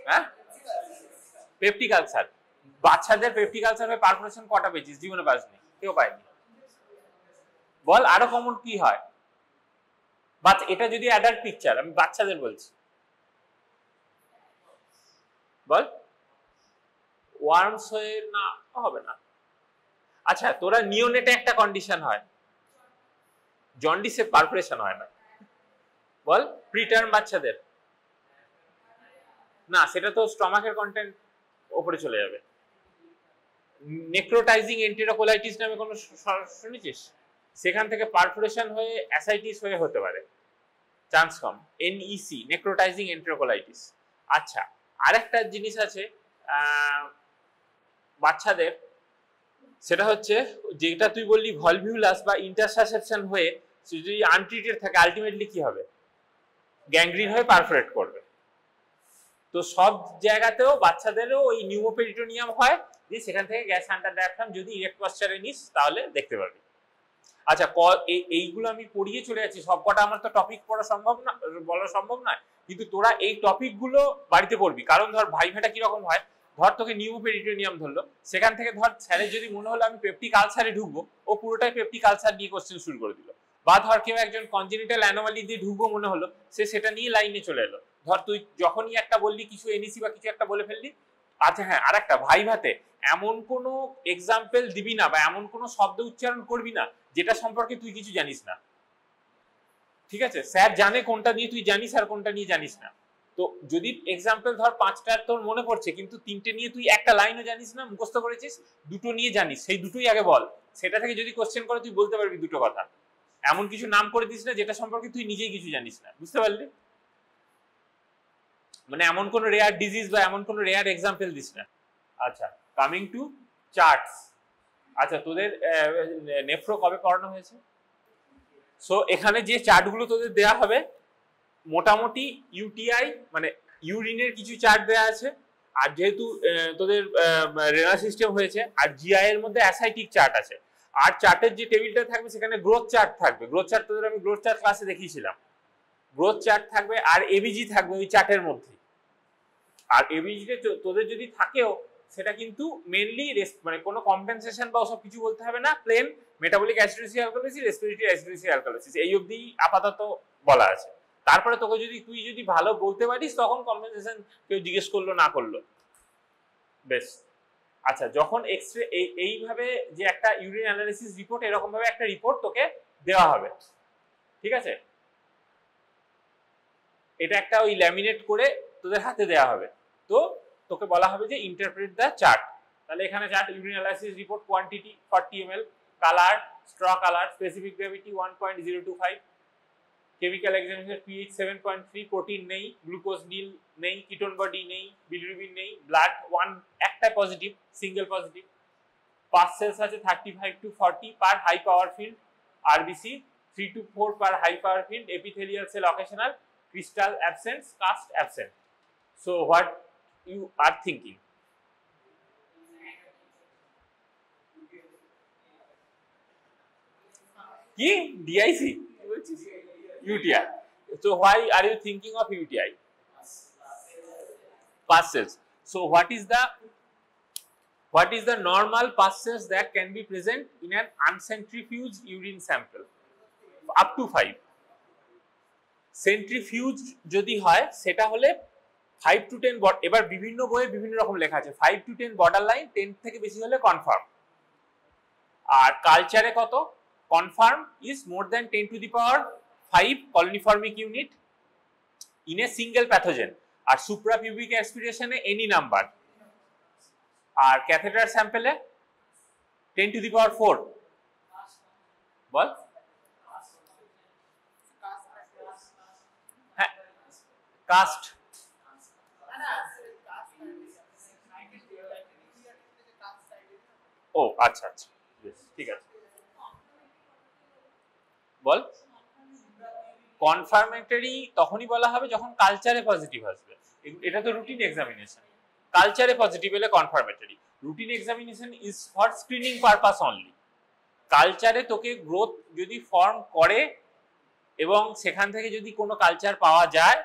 হ্যাঁ, পেপটিক আলসার। বাচ্চাদের পেপটিক আলসার হয়ে পারফোরেশন কটা পেয়েছিস? জীবনে পাসনি, কেউ পায়নি। বল, আরো কমন কি হয়? এটা যদি অ্যাডাল্ট পিকচার, আমি বাচ্চাদের বলছি, বল। ওয়ার্মস হয়ে না, হবে না। আচ্ছা, তোরা নিওনেটে একটা কন্ডিশন হয়, জন্ডিসে পারফোরেশন হয় না, বল। প্রিটার্ম বাচ্চাদের না, সেটা তো স্টমাকের কন্টেন্ট উপরে চলে যাবে। নেক্রোটাইজিং এন্টেরোকোলাইটিস নামে কোনো শুনেছিস? সেখান থেকে পারফোরেশন হয়ে অ্যাসাইটিস হয়ে হতে পারে, চান্স কম। NEC, necrotising enterocolitis. আচ্ছা, আরেকটা জিনিস আছে বাচ্চাদের, সেটা হচ্ছে যেটা তুই বললি ভলভিউলাস বা ইন্টারসাসেপশন হয়ে যদি আনট্রিটেড থাকে, আলটিমেটলি কি হবে? গ্যাংগ্রিন হয়ে পারফোরেট করবে। তো সব জায়গাতেও বাচ্চাদেরও ওই নিউমোপেরিটোনিয়াম হয়, যে সেখান থেকে গ্যাস আন্ডার ডায়াফ্রাম যদি ইরেক্ট পশ্চারে নিস তাহলে দেখতে পারবি। আচ্ছা, এইগুলো আমি পড়িয়ে চলে যাচ্ছি, সবকটা আমার তো টপিক পড়া সম্ভব না, বলা সম্ভব নয়, কিন্তু তোরা এই টপিকগুলো বাড়িতে পড়বি। কারণ ধর ভাইভাটা কিরকম হয়, ধর তোকে নিউমোপেরিটোনিয়াম ধরলো, সেখান থেকে ধর স্যারের যদি মনে হলো আমি পেপটিক আলসারে ঢুকবো, ও পুরোটাই পেপটিক আলসার নিয়ে কোশ্চেন শুরু করে দিল। বা ধর কেউ একজন কনজেনিটাল অ্যানোমালি দিয়ে ঢুকবো মনে হলো, সে সেটা নিয়ে লাইনে চলে এলো। ধর তুই যখনই একটা বললি কিছু NEC বা কিছু একটা বলে ফেললি। আচ্ছা হ্যাঁ, আর একটা, ভাইভাতে এমন কোনো এক্সাম্পল দিবি না বা এমন কোনো শব্দ উচ্চারণ করবি না যেটা সম্পর্কে তুই কিছু জানিস না, ঠিক আছে? স্যার জানে কোনটা নিয়ে তুই জানিস আর কোনটা নিয়ে জানিস না। তো যদি এক্সাম্পল ধর 5টা তোর মনে পড়ছে, কিন্তু 3টে নিয়ে তুই একটা লাইনও জানিস না, মুখস্থ করেছিস, 2টো নিয়ে জানিস, সেই 2টোই আগে বল। সেটা থেকে যদি কোশ্চেন করে তুই বলতে পারবি 2টো কথা। এমন কিছু নাম করে দিস না যেটা সম্পর্কে তুই নিজেই কিছু জানিস না, বুঝতে পারলি? মানে এমন কোন রেয়ার ডিজিজ বা এমন কোন রেয়ার এক্সাম্পল দিস না। আচ্ছা, কামিং টু চার্টস। আচ্ছা, তোদের নেফ্রো কবে করানো হয়েছে? সো এখানে যে চার্টগুলো তোদের দেয়া হবে, মোটামুটি UTI মানে ইউরিনের কিছু চার্ট দেয়া আছে, আর যেহেতু তোদের রেনাল সিস্টেম হয়েছে, আর GI এর মধ্যে অ্যাসাইটিক চার্ট আছে। আর চার্টের যে টেবিলটা থাকবে সেখানে গ্রোথ চার্ট থাকবে। গ্রোথ চার্ট তোদের আমি গ্রোথ চার্ট ক্লাসে দেখিয়েছিলাম। গ্রোথ চার্ট থাকবে আর ABG থাকবে ওই চার্টের মধ্যে। আর ABG তোদের যদি থাকেও, সেটা কিন্তু মেইনলি মানে কোনো কম্পেনসেশন বা ওসব কিছু বলতে হবে না, plain metabolic acidosis alkalosis, respiratory acidosis alkalosis, এই অবধি আপাতত বলা আছে। তারপরে তোকে তুই যদি ভালো বলতে পারিস, তখন কম্পেনসেশন কেউ জিজ্ঞেস করলো না করলো, বেশ। আচ্ছা, যখন এক্সরে এইভাবে যে একটা ইউরিন অ্যানালিসিস রিপোর্ট, এরকম ভাবে একটা রিপোর্ট তোকে দেওয়া হবে, ঠিক আছে? এটা একটা ওই ল্যামিনেট করে তোদের হাতে দেওয়া হবে। তো তোকে বলা হবে যে ইন্টারপ্রেট দ্য চার্ট। তাহলে এখানে chart, urine analysis report, quantity 40 ml, colour straw colour, specific gravity 1.025, chemical examination pH 7.3, protein নেই, গ্লুকোজ নীল নেই, কিটোন বডি নেই, বিলিরুবিন নেই, ব্লাড একটা positive, single positive, pus cells আছে 35 to 40 per high power field, RBC 3 to 4 per high power field, epithelial cell occasional, crystal absent, cast absent. So what you are thinking? কি DIC UTI. So why are you thinking of UTI? Pus cells. So what is the normal pus cells that can be present in an uncentrifuged urine sample? Up to 5. Centrifuged যদি হয় সেটা হলে 5 to 10 এবার বিভিন্ন বইয়ে বিভিন্ন রকম লেখা আছে 5 to 10 বর্ডার লাইন 10 থেকে বেশি হলে কনফার্ম আর কালচারে কত confirm is more than 10 to the power 5 coloniformic unit in a single pathogen আর suprapubic aspiration এ any number আর ক্যাথেটার স্যাম্পলে 10 to the power 4 বল হ্যাঁ কাস্ট ও আচ্ছা আচ্ছা ঠিক আছে বল কনফার্মেটরি তখনই বলা হবে যখন কালচারে পজিটিভ আসবে এটা তো রুটিন এক্সামিনেশন কালচারে পজিটিভ হলে confirmatory routine examination is for screening purpose only কালচারে তোকে গ্রোথ যদি ফর্ম করে এবং সেখান থেকে যদি কোনো কালচার পাওয়া যায়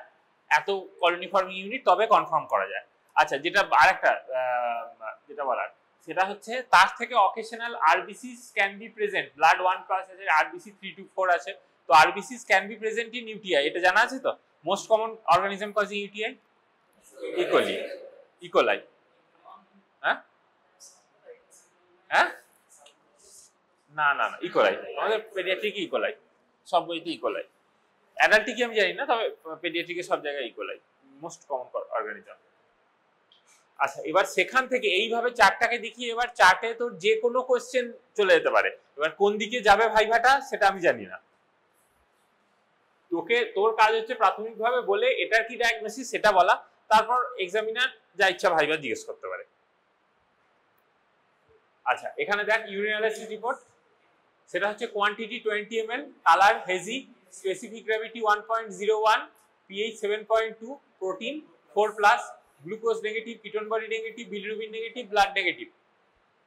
এত কলোনিফর্ম ইউনিট তবে কনফার্ম করা যায় আচ্ছা যেটা আরেকটা যেটা বলার সেটা হচ্ছে তার থেকে occasional RBCs can be present blood 1+ আছে আরবিসি 3 to 4 আছে তো RBCs can be present in UTI এটা জানা আছে তো most common organism causing UTI E. coli হ্যাঁ হ্যাঁ না না না ইকোলাই আমাদের পেডিয়াট্রিক ইকোলাই সব বইতে ইকোলাই অ্যাডাল্টে আমি জানি না তবে পেডিয়াট্রিকে সব জায়গায় ইকোলাই মোস্ট কমন অর্গানিজম আচ্ছা এবার সেখান থেকে এইভাবে চার্টটাকে দেখিয়ে এবার চার্টে তোর যে কোনো কোশ্চেন চলে যেতে পারে এবার কোন দিকে যাবে ভাইভাটা সেটা আমি জানি না তোকে তোর কাজ হচ্ছে প্রাথমিকভাবে বলে এটার কি ডায়াগনোসিস সেটা বলা তারপর এক্সামিনার যা ইচ্ছা ভাইভা জিজ্ঞেস করতে পারে আচ্ছা এখানে দেখ ইউরিন অ্যানালাইসিস রিপোর্ট সেটা হচ্ছে quantity 20 ml colour hazy specific gravity 1.01 pH 7.2 protein 4+ glucose negative ketone body negative bilirubin negative blood negative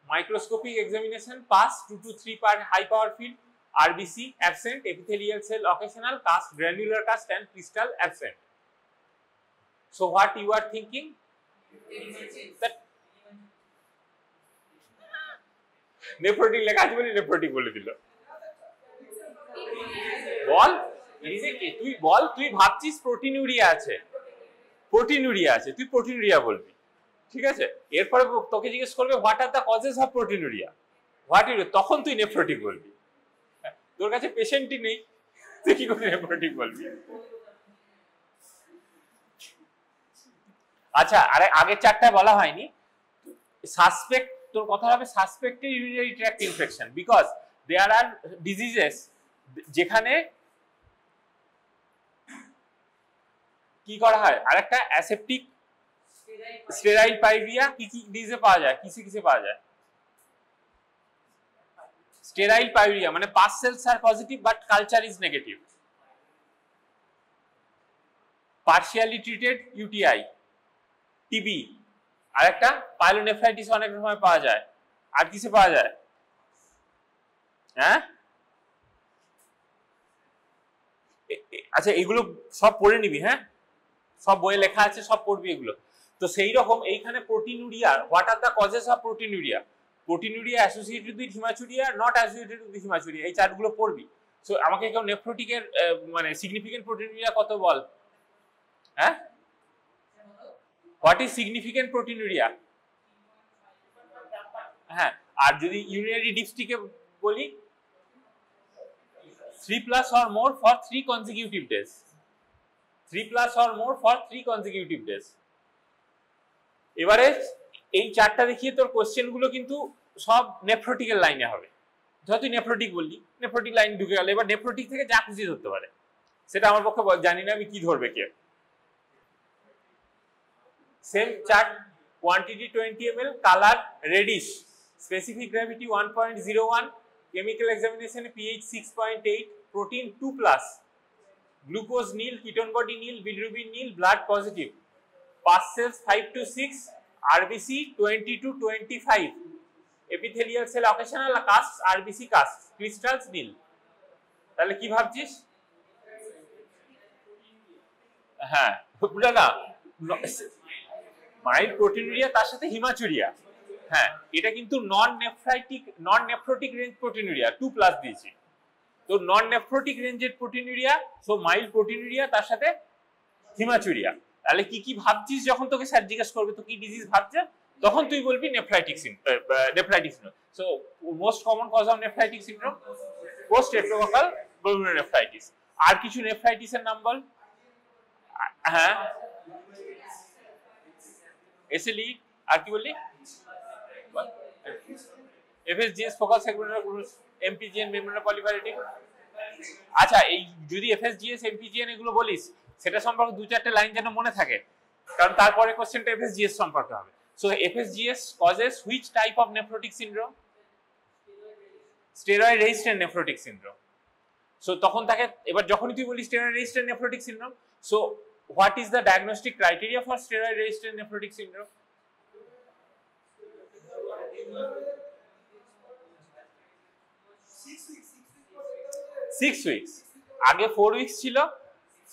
microscopic examination pass 2 to 3 per high power field RBC absent epithelial cell occasional cast granular cast and crystal absent so what you are thinking that nephrotic লেখা আছে বলে nephrotic বলে দিল বল তুই বল তুই ভাবছিস proteinuria আছে তুই প্রোটিনুরিয়া বলবি ঠিক আছে এরপরে তোকে জিজ্ঞেস করবে what are the causes of proteinuria তখন তুই নেফ্রোটিক বলবি তোর কাছে পেশেন্টই নেই তুই কি করে নেফ্রোটিক বলবি আচ্ছা আরে আগের চারটা বলা হয়নি সাসপেক্ট তোর কথা হবে suspected urinary tract infection because there are diseases যেখানে কি করা হয় আরেকটা অ্যাসেপ্টিক স্টেরাইল পাইরিয়া কি ডিজিজে পাওয়া যায় কিসে পাওয়া যায় স্টেরাইল পাইরিয়া মানে pus cells are positive but culture is negative partially treated UTI TB আরেকটা পাইলোনেফ্রাইটিস অনেক সময় পাওয়া যায় আর কিসে পাওয়া যায় হ্যাঁ আচ্ছা এগুলো সব পড়ে নিবি হ্যাঁ সব বইয়ে লেখা আছে সব পড়বি এগুলো তো সেই রকম এইখানে proteinuria what are the causes of proteinuria associated with haematuria not associated with haematuria এই চার্টগুলো পড়বি সো আমাকে কেউ নেফ্রোটিকের মানে সিগনিফিকেন্ট প্রোটিনুরিয়া কত বল হ্যাঁ হোয়াট ইজ সিগনিফিকেন্ট প্রোটিনুরিয়া হ্যাঁ আর যদি ইউরিনারি ডিপস্টিকে বলি 3+ or more for 3 consecutive days 3+ or more for 3 consecutive days এবারে এই চারটা দেখিয়ে তোর কোশ্চেনগুলো কিন্তু সব নেফ্রোটিকের লাইনে হবে ধর তুই নেফ্রোটিক বললি নেফ্রোটিক লাইন ঢুকে গেল এবার নেফ্রোটিক থেকে যা খুশি ধরতে পারে সেটা আমার পক্ষে জানি না আমি কি ধরবে কে same chart quantity 20 ml colour reddish specific gravity 1.01 chemical examination pH 6.8 protein 2+, glucose nil, ketone body nil, bilirubin nil, blood positive pus cells 5 to 6, RBC 20 to 25, epithelial cell occasional, cast RBC cast, crystals nil. তাহলে কি ভাবছিস? হ্যাঁ না, mild proteinuria তার সাথে haematuria. হ্যাঁ, এটা কিন্তু নন নেফ্রোটিক রেঞ্জ প্রোটিনুরিয়া 2+ দিয়েছি। তো নন নেফ্রোটিক রেঞ্জের প্রোটিনুরিয়া, সো মাইল্ড প্রোটিনুরিয়া তার সাথে হিমাচুরিয়া। তাহলে কি কি ভাবছিস যখন তোকে স্যার জিজ্ঞেস করবে তো কি ডিজিজ ভাবছে, তখন তুই বলবি nephritic syndrome. So most common cause of nephritic syndrome post streptococcal glomerulonephritis. আর কিছু নেফ্রাইটিসের নাম বল। হ্যাঁ, এসএলই, আর কি বললি? FSGS focal segmental, MPGN membranoproliferative. আচ্ছা, এই যদি এফএসজিএস এমপিজিএন এগুলো বলিস, সেটা সম্পর্কে 2-4টে লাইন যেন মনে থাকে, কারণ তারপরে কোশ্চেনটা এফএসজিএস সম্পর্কে হবে। So FSGS causes which type of nephrotic syndrome? Steroid resistant nephrotic syndrome. So তখন তাকে, এবার যখনই তুই বলিস steroid resistant nephrotic syndrome, so what is the diagnostic criteria for steroid resistant nephrotic syndrome? 6 weeks। আগে 4 weeks ছিল,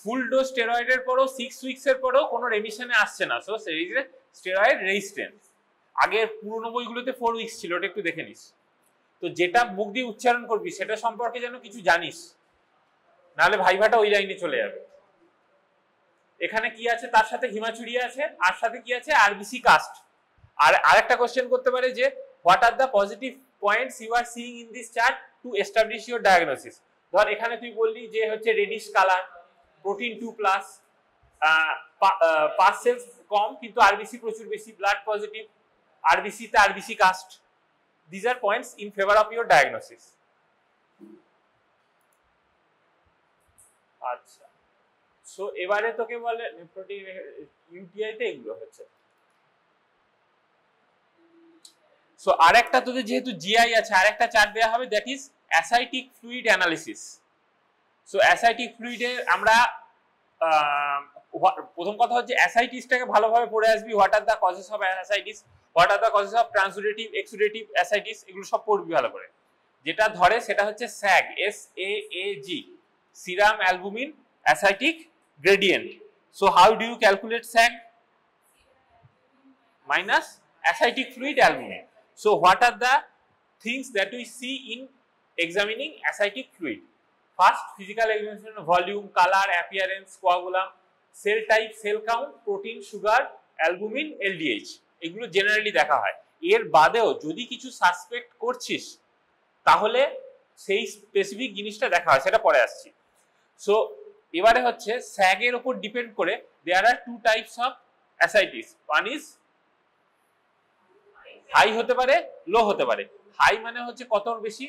ফুল ডোজ স্টেরয়েডের পরও 6 weeks এর পরও কোনো রেমিশনে আসছে না, সো স্টেরয়েড রেজিস্ট্যান্ট। আগের পুরনো বইগুলোতে 4 weeks ছিল, ওটা একটু দেখে নিস। তো যেটা মুখ দিয়ে উচ্চারণ করবি সেটা সম্পর্কে যেন কিছু জানিস, নাহলে ভাইভাটা ওই লাইনে চলে যাবে। এখানে কি আছে? তার সাথে হিমাচুরিয়া আছে, আর সাথে কি আছে? RBC caste. আর আরেকটা কোশ্চেন করতে পারে যে what are the positive points you are seeing in this chart to establish your diagnosis. ধর এখানে তুই বললি যে হচ্ছে reddish colour, protein 2+, pus cells কম কিন্তু আরবিসি প্রচুর বেশি, ব্লাড পজিটিভ, আরবিসি তে RBC cast. This are points in favour of your diagnosis. আচ্ছা, সো এবারে তোকে বলে নেফ্রোটিক ইউটিআই তে এগুলো হচ্ছে। সো আরেকটা তোদের যেহেতু জিআই আছে, আরেকটা চার্ট দেওয়া হবে, that is অ্যাসাইটিক fluid analysis. So অ্যাসাইটিক ফ্লুইডে আমরা প্রথম কথা হচ্ছে অ্যাসাইটিসটাকে ভালোভাবে পড়ে আসবি। What are the causes of ascites, what are the causes of ট্রান্সুডেটিভ exudative ascites, এগুলো সব পড়বি ভালো করে। যেটা ধরে সেটা হচ্ছে স্যাগ, SAAG, serum albumin অ্যাসাইটিক gradient. So how do you calculate SAG? Minus ascitic fluid albumin. So what are the things that we see in examining ascitic fluid? First, physical examination: volume, color, appearance, coagulum, cell type, cell count, protein, sugar, albumin, LDH. এগুলো generally দেখা হয়। এর বাদেও যদি কিছু suspect করছিস তাহলে সেই স্পেসিফিক জিনিসটা দেখা হয়, সেটা পরে আসছি। সো এবারে হচ্ছে স্যাগের উপর ডিপেন্ড করে there are 2 types of ascites. One is high হতে পারে, লো হতে পারে। হাই মানে হচ্ছে কত বেশি,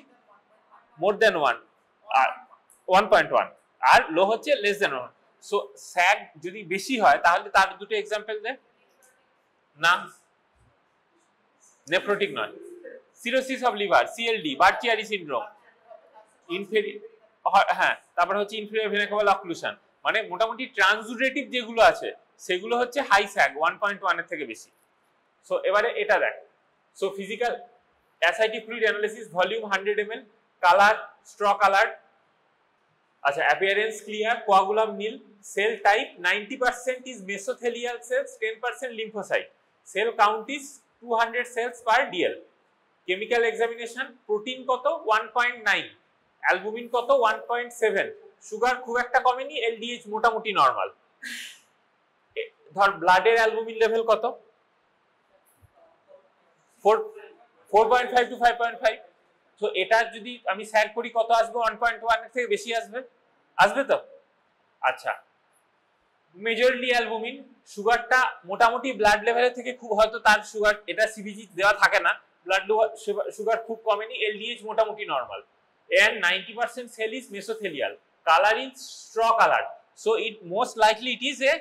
মোর দেন 1 আর 1.1, আর লো হচ্ছে লেস দেন 1। সো স্যাগ যদি বেশি হয় তাহলে তার দুটো এক্সাম্পল দে। না, নেফ্রোটিক নয়। Cirrhosis of liver, CLD, Budd-Chiari syndrome, হ্যাঁ, তারপরে হচ্ছে ইনফেরিয়র ভেনা কেবল অক্লুশন। মানে মোটামুটি ট্রান্সুডেটিভ যেগুলো আছে সেগুলো হচ্ছে হাই স্যাগ, 1.1 এর থেকে বেশি। সো এবারে এটা দেখ। So physical ascitic fluid analysis, volume 100 ml, colour straw colour, আচ্ছা appearance clear, coagulum nil, cell type 90% is mesothelial cells, 10% lymphocyte, cell count is 200 cells per dl. Chemical examination, protein কত 1.9, albumin কত 1.7, sugar খুব একটা কমেনি, LDH মোটামুটি normal. ধর ব্লাডের albumin level কত 4.5 to 5.5। তো এটা যদি আমি স্যাগ করি কত আসবে, 1.1 এর থেকে বেশি আসবে, আসবে তো। আচ্ছা, মেজরলি অ্যালবুমিন, সুগারটা মোটামুটি ব্লাড লেভেলের থেকে খুব, হয়তো তার সুগার, এটা সিবিজি দেওয়া থাকে না, ব্লাড সুগার খুব কমেনি, LDH মোটামুটি normal, and 90% cell is mesothelial, color is straw color, so it most likely it is a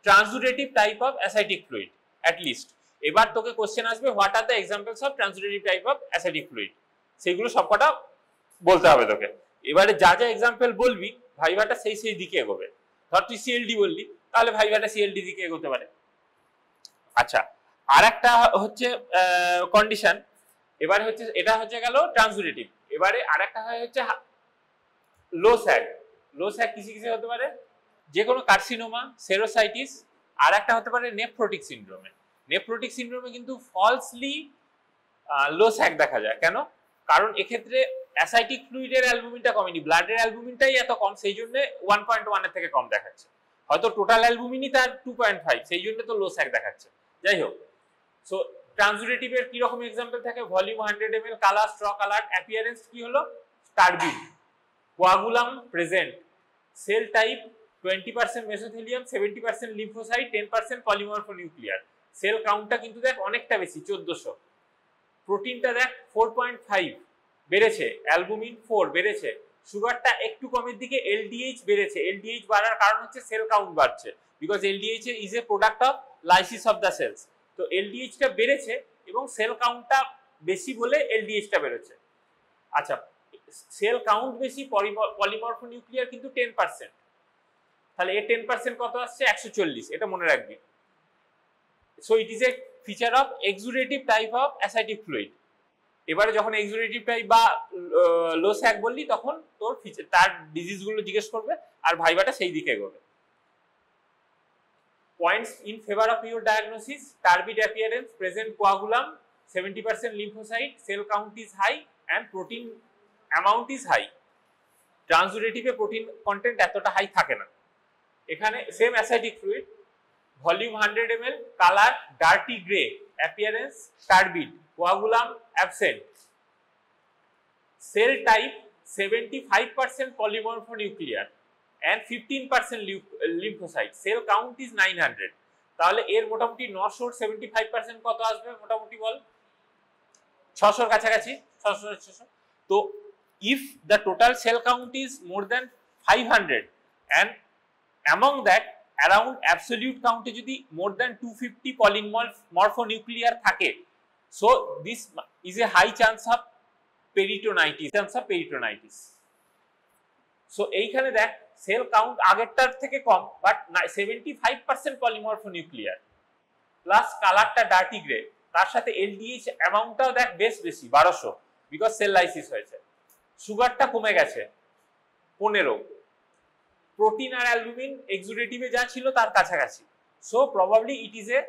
transudative type of ascitic fluid at least। এবার তোকে কোশ্চেন আসবে what are the examples of transudative type of acidic fluid, সেগুলো সবকটা বলতে হবে তোকে। এবারে যা যা এক্সাম্পল বলবি ভাইভাটা সেই দিকে এগোবে। ধর তুই CLD বললি, তাহলে ভাইভাটা CLD দিকে এগোতে পারে। আচ্ছা, আর একটা হচ্ছে কন্ডিশন, এবারে হচ্ছে এটা হচ্ছে গেল ট্রান্সুরেটিভ। এবারে আর একটা হয় হচ্ছে লো স্যাগ। লো স্যাগ কিসে কিসে হতে পারে? যে কোনো কার্সিনোমা, সেরোসাইটিস, আর একটা হতে পারে নেফ্রোটিক সিনড্রোমে। নেফ্রোটিক সিনড্রোমে কিন্তু ফলসলি লো স্যাগ দেখা যায়। কেন? কারণ এক্ষেত্রে অ্যাসাইটিক ফ্লুইডের অ্যালবুমিনটা কমেনি, ব্লাডের অ্যালবুমিনটাই এত কম, সেই জন্য 1.1 এর থেকে কম দেখাচ্ছে। হয়তো টোটাল অ্যালবুমিনই তার 2.5, সেই জন্য তো লো স্যাগ দেখাচ্ছে। যাই হোক, সো ট্রান্সুরেটিভের কি রকম এক্সাম্পল থাকে? Volume 100 ml, colour straw colour, appearance কি হলো? Turbid, coagulum present, cell type 20% mesothelium, 70% lymphocyte, 10% polymorphonuclear. Cell কাউন্টটা কিন্তু দেখ অনেকটা বেশি, 1400। প্রোটিনটা দেখ 4.5 বেড়েছে, অ্যালবুমিন 4 বেড়েছে, সুগারটা একটু কমের দিকে, এলডিএইচ বেড়েছে। এলডিএইচ বাড়ার কারণ হচ্ছে সেল কাউন্ট বাড়ছে, because LDH is a product of lysis of the cells. তো এলডিএইচটা বেড়েছে এবং সেল কাউন্টটা বেশি বলে এলডিএইচটা বেড়েছে। আচ্ছা, সেল কাউন্ট বেশি, পলিমরফোনিউক্লিয়ার কিন্তু 10%, তাহলে এর 10% কত আসছে? 140, এটা মনে রাখবি। So it is a feature of exudative type of ascitic fluid. এবারে যখন এক্সুডেটিভ টাইপ বা লো স্যাগ বললি, তখন তোর তার ডিজিজ গুলো জিজ্ঞেস করবে আর ভাইবাটা সেই দিকে এগোবে। Points in favour of your diagnosis: turbid appearance, present coagulum, 70% lymphocyte, cell count is high and protein amount is high. ট্রান্সুরেটিভে প্রোটিন কন্টেন্ট এতটা হাই থাকে না। এখানে same ascitic fluid, volume 100 ml, colour dirty grey, appearance turbid, coagulum absent, cell type 75% polymorphonuclear and 15% lymphocyte, cell count is 900। তাহলে এর মোটামুটি 900 75% কত আসবে মোটামুটি বল? 600 কাছাকাছি, 600। তো if the total cell count is more than 500 and among that around absolute count এ যদি more than 250 polymorphonuclear থাকে, so this is a high chance of peritonitis. So এইখানে দেখ সেল কাউন্ট আগেরটার থেকে কম, বাট 75% পলিমরফোনিউক্লিয়ার, প্লাস কালারটা dirty grey, তার সাথে LDH অ্যামাউন্টটাও দেখ বেশ বেশি, 1200, বিকজ সেল লাইসিস হয়েছে। সুগারটা কমে গেছে 15, প্রোটিন আর অ্যালবুমিন এক্সুডেটিভে যা ছিল তার কাছাকাছি। So probably it is A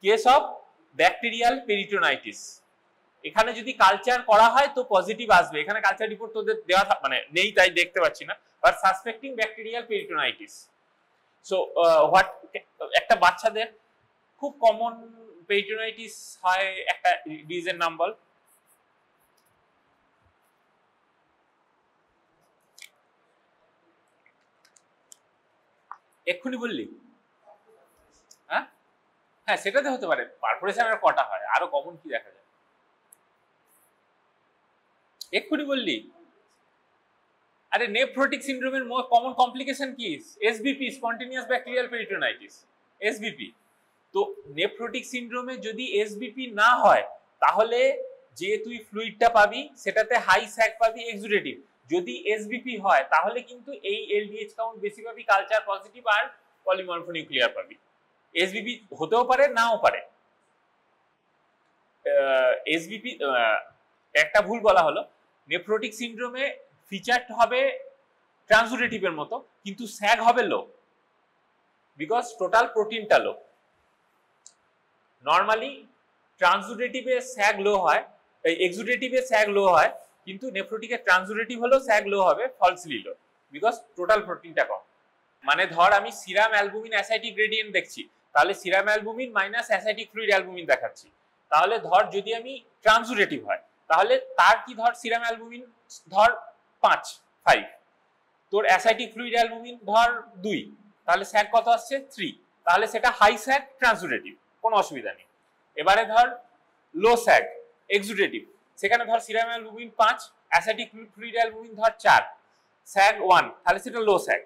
case of bacterial peritonitis. এখানে যদি কালচার করা হয় তো পজিটিভ আসবে। এখানে কালচার রিপোর্ট তোদের দেওয়া মানে নেই, তাই দেখতে পাচ্ছি না, but সাসপেক্টিং bacterial peritonitis. So what, একটা বাচ্চাদের খুব কমন পেরিটোনাইটিস হয়, একটা ডিজিজের নাম বল? এক্ষুনি বললি? হ্যাঁ হ্যাঁ, সেটাতে হতে পারে। পারফোরেশনের কটা হয়, আরো কমন কি দেখা যায়? এক্ষুনি বললি? আরে নেফ্রোটিক সিনড্রোমের মোস্ট কমন কমপ্লিকেশন কি? SBP, spontaneous bacterial peritonitis, SBP. তো নেফ্রোটিক সিনড্রোমে যদি এসবিপি না হয়, তাহলে যে তুই ফ্লুইডটা পাবি সেটাতে হাই স্যাগ পাবি, এক্সুডেটিভ। যদি এসবিপি হয় তাহলে কিন্তু এই এলডিএইচ কাউন্ট বেশি পাবি, কালচার পজিটিভ, আর পলিমরফোনিউক্লিয়ার পাবি। এসবিপি হতেও পারে, নাও পারে। এসবিপি একটা ভুল বলা হলো, নেফ্রোটিক সিনড্রোমে ফিচারড হবে ট্রান্সুরেটিভের মতো, কিন্তু স্যাগ হবে লো, বিকজ টোটাল প্রোটিনটা লো। নর্মালি ট্রান্সুরেটিভে স্যাগ লো হয়, এক্সুডেটিভে স্যাগ লো হয়, কিন্তু নেফ্রোটিকের ট্রান্সুরেটিভ হলেও স্যাগ লো হবে, ফলসলি লো, বিকজ টোটাল প্রোটিনটা কম। মানে ধর আমি সিরাম অ্যালবুমিন অ্যাসাইটিক গ্রেডিয়েন্ট দেখছি, তাহলে serum albumin minus ascitic fluid albumin দেখাচ্ছি। তাহলে ধর যদি আমি ট্রান্সুরেটিভ হয়, তাহলে তার কি, ধর সিরাম অ্যালবুমিন ধর 5, তোর অ্যাসাইটিক ফ্লুইড অ্যালবুমিন ধর 2, তাহলে স্যাগ কত আসছে? 3। তাহলে সেটা হাই স্যাগ ট্রান্সুরেটিভ, কোনো অসুবিধা নেই। এবারে ধর লো স্যাগ এক্সুডেটিভ, সেখানে ধর সিরাম অ্যালবুমিন 5, অ্যাসাইটিক ফ্লুইড অ্যালবুমিন ধর 4, স্যাগ 1, তাহলে সেটা লো স্যাগ।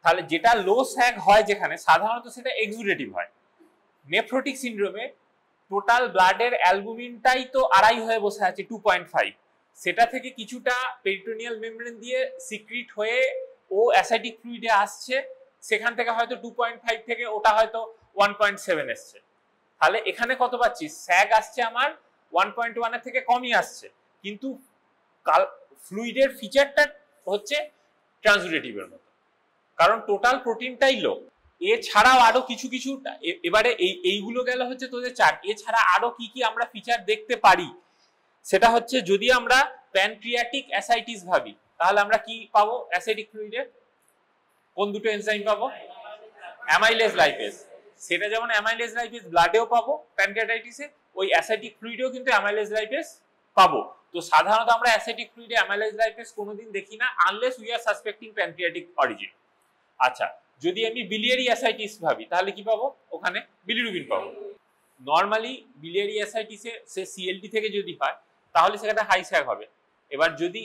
তাহলে যেটা লো স্যাগ হয় যেখানে, সাধারণত সেটা এক্সুডেটিভ হয়। নেফ্রোটিক সিনড্রোমে টোটাল ব্লাডের অ্যালবুমিনটাই তো আড়াই হয়ে বসে আছে, 2.5, সেটা থেকে কিছুটা পেরিটোনিয়াল মেমব্রেন দিয়ে সিক্রিট হয়ে ও অ্যাসাইটিক ফ্লুইডে আসছে, সেখান থেকে হয়তো 2.5 থেকে ওটা হয়তো 1.7 এসছে, তাহলে এখানে কত পাচ্ছি, স্যাগ আসছে আমার 1.1 এর থেকে কমই আসছে, কিন্তু ফ্লুইডের ফিচারটা হচ্ছে ট্রান্সুরেটিভের মতো, কারণ টোটাল প্রোটিনটাই লো। এছাড়াও আরো কিছু কিছু, এবারে এইগুলো গেল হচ্ছে তোদের চার্ট, এছাড়া আরো কি কি আমরা ফিচার দেখতে পারি, সেটা হচ্ছে যদি আমরা প্যানক্রিয়াটিক অ্যাসাইটিস ভাবি, তাহলে আমরা কি পাবো অ্যাসিডিক ফ্লুইডে, কোন দুটো এনজাইম পাবো, অ্যামাইলেজ লাইপেজ, সেটা যেমন অ্যামাইলেজ লাইপেজ ব্লাডেও পাবো প্যানক্রিয়াটাইটিসে, ওই অ্যাসিডিক ফ্লুইডেও কিন্তু অ্যামাইলেজ লাইপেজ পাবো। তো সাধারণত আমরা অ্যাসিডিক ফ্লুইডে অ্যামাইলেজ লাইপেজ কোনোদিন দেখি না unless we are সাসপেক্টিং pancreatic origin. আচ্ছা, যদি আমি বিলিয়ারি অ্যাসাইটিস ভাবি তাহলে কি পাবো, ওখানে বিলিরুবিন পাবো। নরমালি বিলিয়ারি অ্যাসাইটিসে সে সিএলটি থেকে যদি হয় তাহলে সেখানে হাই স্যাগ হবে। এবার যদি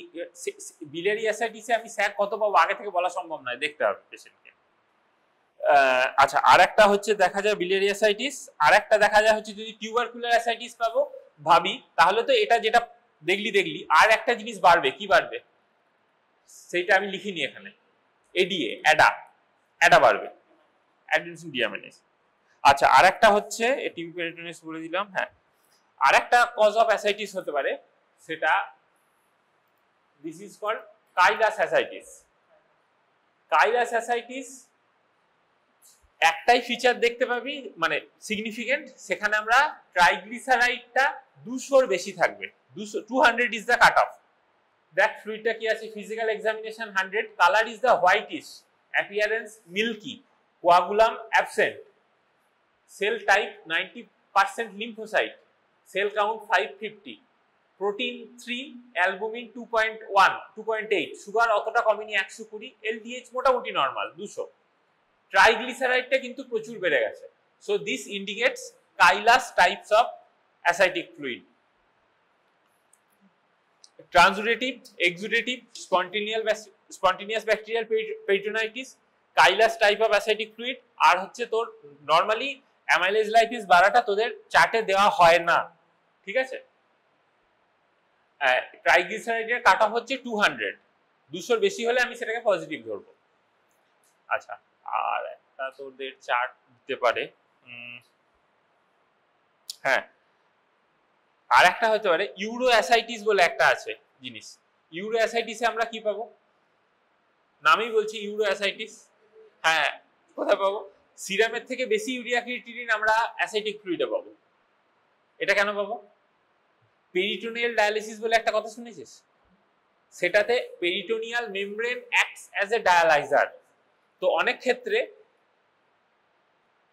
বিলিয়ারি অ্যাসাইটিসে আমি স্যাগ কত পাবো আগে থেকে বলা সম্ভব নয়, দেখতে হবে পেশেন্টকে। আচ্ছা, আর একটা হচ্ছে দেখা যায় বিলিয়ারি অ্যাসাইটিস, আর একটা দেখা যায় হচ্ছে যদি টিউবারকুলার অ্যাসাইটিস পাবো ভাবি, তাহলে তো এটা যেটা দেখলি আর একটা জিনিস বাড়বে, কি বাড়বে সেইটা আমি লিখিনি এখানে, এডিএ, অ্যাডা বাড়বে, অ্যাডিনোসিন ডিয়ামিনেজ। আচ্ছা, আর একটা হচ্ছে টিবি পেরিটোনিয়াস বলে দিলাম। হ্যাঁ, আর একটা কজ অফ অ্যাসাইটিস হতে পারে, সেটা this is called chylous ascites. Chylous ascites একটাই ফিচার দেখতে পাবি মানে সিগনিফিকেন্ট, সেখানে আমরা ট্রাইগ্লিসারাইডটা 200 বেশি থাকবে, 200 ইজ দ্য কাট অফ। দেখ ফ্লুইডটা কি আছে, physical examination 100, colour is the whitish, appearance milky, coagulum absent, cell type 90% lymphocyte, cell count 550, protein 3, albumin 2.1 2.8, sugar অতটা কমেনি 120, এলডিএইচ মোটামুটি নরমাল 200, ট্রাইগ্লিসারাইডটা কিন্তু প্রচুর বেড়ে গেছে। So this indicates chylous types of ascitic fluid. Transudative, exudative, spontaneous bacterial peritonitis, chylous type of ascitic fluid, আর হচ্ছে তোর নরমালি অ্যামাইলেজ লাইপিস বাড়াটা তোদের চার্টে দেওয়া হয় না, ঠিক আছে। ট্রাইগ্লিসারাইডের কাট অফ হচ্ছে 200, 200 বেশি হলে আমি সেটাকে পজিটিভ ধরবো। আচ্ছা, আর একটা তোদের চার্ট দিতে পারে, হ্যাঁ, আর একটা হতে পারে ইউরো অ্যাসাইটিস বলে একটা আছে জিনিস। ইউরো অ্যাসাইটিসে আমরা কি পাবো, নামই বলছি ইউরো অ্যাসাইটিস। হ্যাঁ, কোথায় পাবো, সিরামের থেকে বেশি ইউরিয়া ক্রিয়েটিনিন আমরা অ্যাসাইটিক ফ্লুইডে পাবো। এটা কেন পাবো, পেরিটোনিয়াল ডায়ালিসিস বলে একটা কথা শুনেছিস, সেটাতে peritoneal membrane acts as a dialyser. তো অনেক ক্ষেত্রে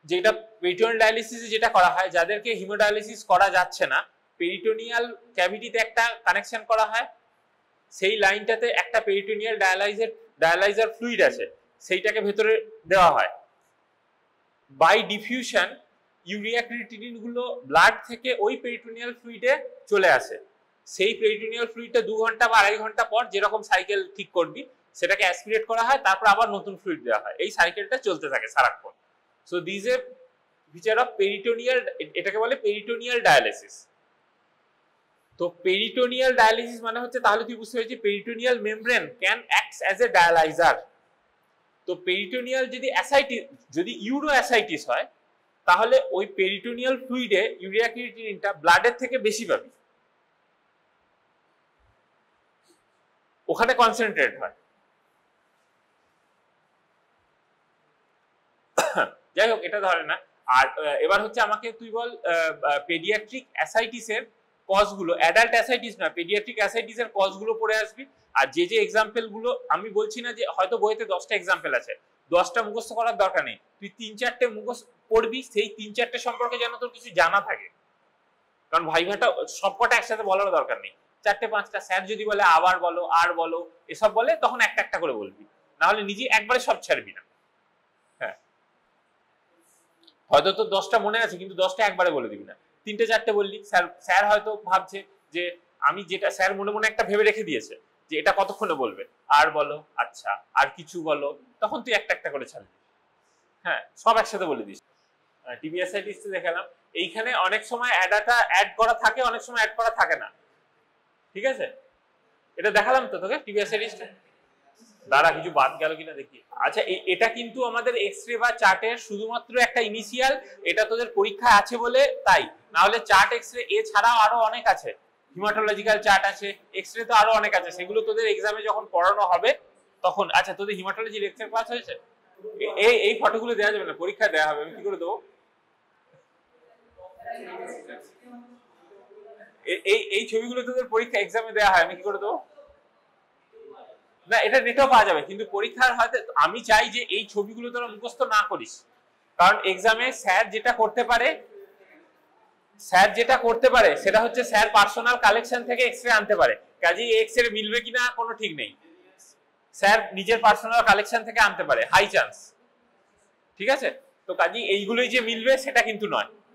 যেটা পেরিটোনিয়াল ডায়ালিসিসে যেটা করা হয়, যাদেরকে হিমোডায়ালিসিস করা যাচ্ছে না, পেরিটোনিয়াল ক্যাভিটিতে একটা কানেকশন করা হয়, সেই লাইনটাতে একটা পেরিটোনিয়াল ডায়ালাইজার ফ্লুইড আছে, সেইটাকে ভেতরে দেওয়া হয়। বাই ডিফিউশন ইউরিয়া ক্রিয়েটিনিন গুলো ব্লাড থেকে ওই পেরিটোনিয়াল ফ্লুইডে চলে আসে। সেই পেরিটোনিয়াল ফ্লুইডটা 2 ঘন্টা বা 2.5 ঘন্টা পর যেরকম সাইকেল ঠিক করবি সেটাকে অ্যাসপিরেট করা হয়, তারপর আবার নতুন ফ্লুইড দেওয়া হয়, এই সাইকেলটা চলতে থাকে সারাক্ষণ। So this A feature of peritoneal, এটাকে বলে পেরিটোনিয়াল ডায়ালিসিস। তো পেরিটোনিয়াল ডায়ালিসিস মানে হচ্ছে, তাহলে তুই বুঝতে পেরেছিস peritoneal membrane can acts as a dialyser. তো পেরিটোনিয়াল যদি ইউরো অ্যাসাইটিস হয়, তাহলে ওই পেরিটোনিয়াল ফ্লুইডে ইউরিয়া ক্রিয়েটিনিনটা ব্লাডের থেকে বেশি পাবি, ওখানে কনসেন্ট্রেট হয়। যাই হোক, এটা ধরে না। আর এবার হচ্ছে আমাকে তুই বল পেডিয়াট্রিক অ্যাসাইটিসের কজগুলো, অ্যাডাল্ট অ্যাসাইটিস না, পেডিয়াট্রিক অ্যাসাইটিসের কজগুলো পড়ে আসবি। আর যে যে এক্সাম্পল গুলো, আমি বলছি না যে হয়তো বইতে 10টা এক্সাম্পল আছে, 10টা মুখস্থ করার দরকার নেই, তুই 3-4টে মুখস্থ পড়বি, সেই 3-4টে সম্পর্কে যেন তোর কিছু জানা থাকে, কারণ ভাইভাটা সবকটা একসাথে বলার দরকার নেই। 4-5টা স্যার যদি বলে আবার বলো, আর বলো, এসব বলে, তখন একটা একটা করে বলবি, না হলে নিজে একবারে সব ছাড়বি না। হ্যাঁ, হয়তো তোর 10টা মনে আছে কিন্তু 10টা একবারে বলে দিবি না, 3-4টে বললি, স্যার হয়তো ভাবছে যে আমি যেটা স্যার মনে মনে একটা ভেবে রেখে দিয়েছে যে এটা কতক্ষণে বলবে, আর বলো, আচ্ছা আর কিছু বলো, তখন তুই একটা একটা করে ছাড়বি। হ্যাঁ, সব একসাথে বলে দিস। টিবিএসআইটিস দেখালাম, এইখানে অনেক সময় অ্যাডাটা অ্যাড করা থাকে, অনেক সময় অ্যাড করা থাকে না, ঠিক আছে। এটা দেখালাম তো তোকে টিবিএসআইটিসটা। দাঁড়া কিছু বাদ গেল কিনা দেখি। আচ্ছা এটা কিন্তু আমাদের এক্সরে বা চার্টের শুধুমাত্র একটা ইনিশিয়াল, এটা তোদের পরীক্ষা আছে বলে তাই, না হলে চার্ট এক্সরে এছাড়াও আরো অনেক আছে, হিমাটোলজিক্যাল চার্ট আছে, এক্সরে তো আরো অনেক আছে, সেগুলো তোদের এক্সামে যখন পড়ানো হবে তখন। আচ্ছা তোদের হিমাটোলজি লেকচার ক্লাস হয়েছে? এই ফটোগুলো দেওয়া যাবে না, পরীক্ষা দেওয়া হবে, আমি কি করে দেবো? এই ছবিগুলো তোদের পরীক্ষা এক্সামে দেওয়া হয়, আমি কি করে দেবো? না এটা নেটেও পাওয়া যাবে, কিন্তু পরীক্ষার হয়তো আমি চাই যে এই ছবিগুলো তোরা মুখস্থ না করিস, কারণ এক্সামে স্যার যেটা করতে পারে সেটা হচ্ছে স্যার পার্সোনাল কালেকশন থেকে এক্সরে আনতে পারে, কাজেই এক্সরে মিলবে কিনা কোনো ঠিক নেই, স্যার নিজের পার্সোনাল কালেকশন থেকে আনতে পারে, হাই চান্স। ঠিক আছে, তো কাজেই এইগুলোই যে মিলবে সেটা কিন্তু নয়।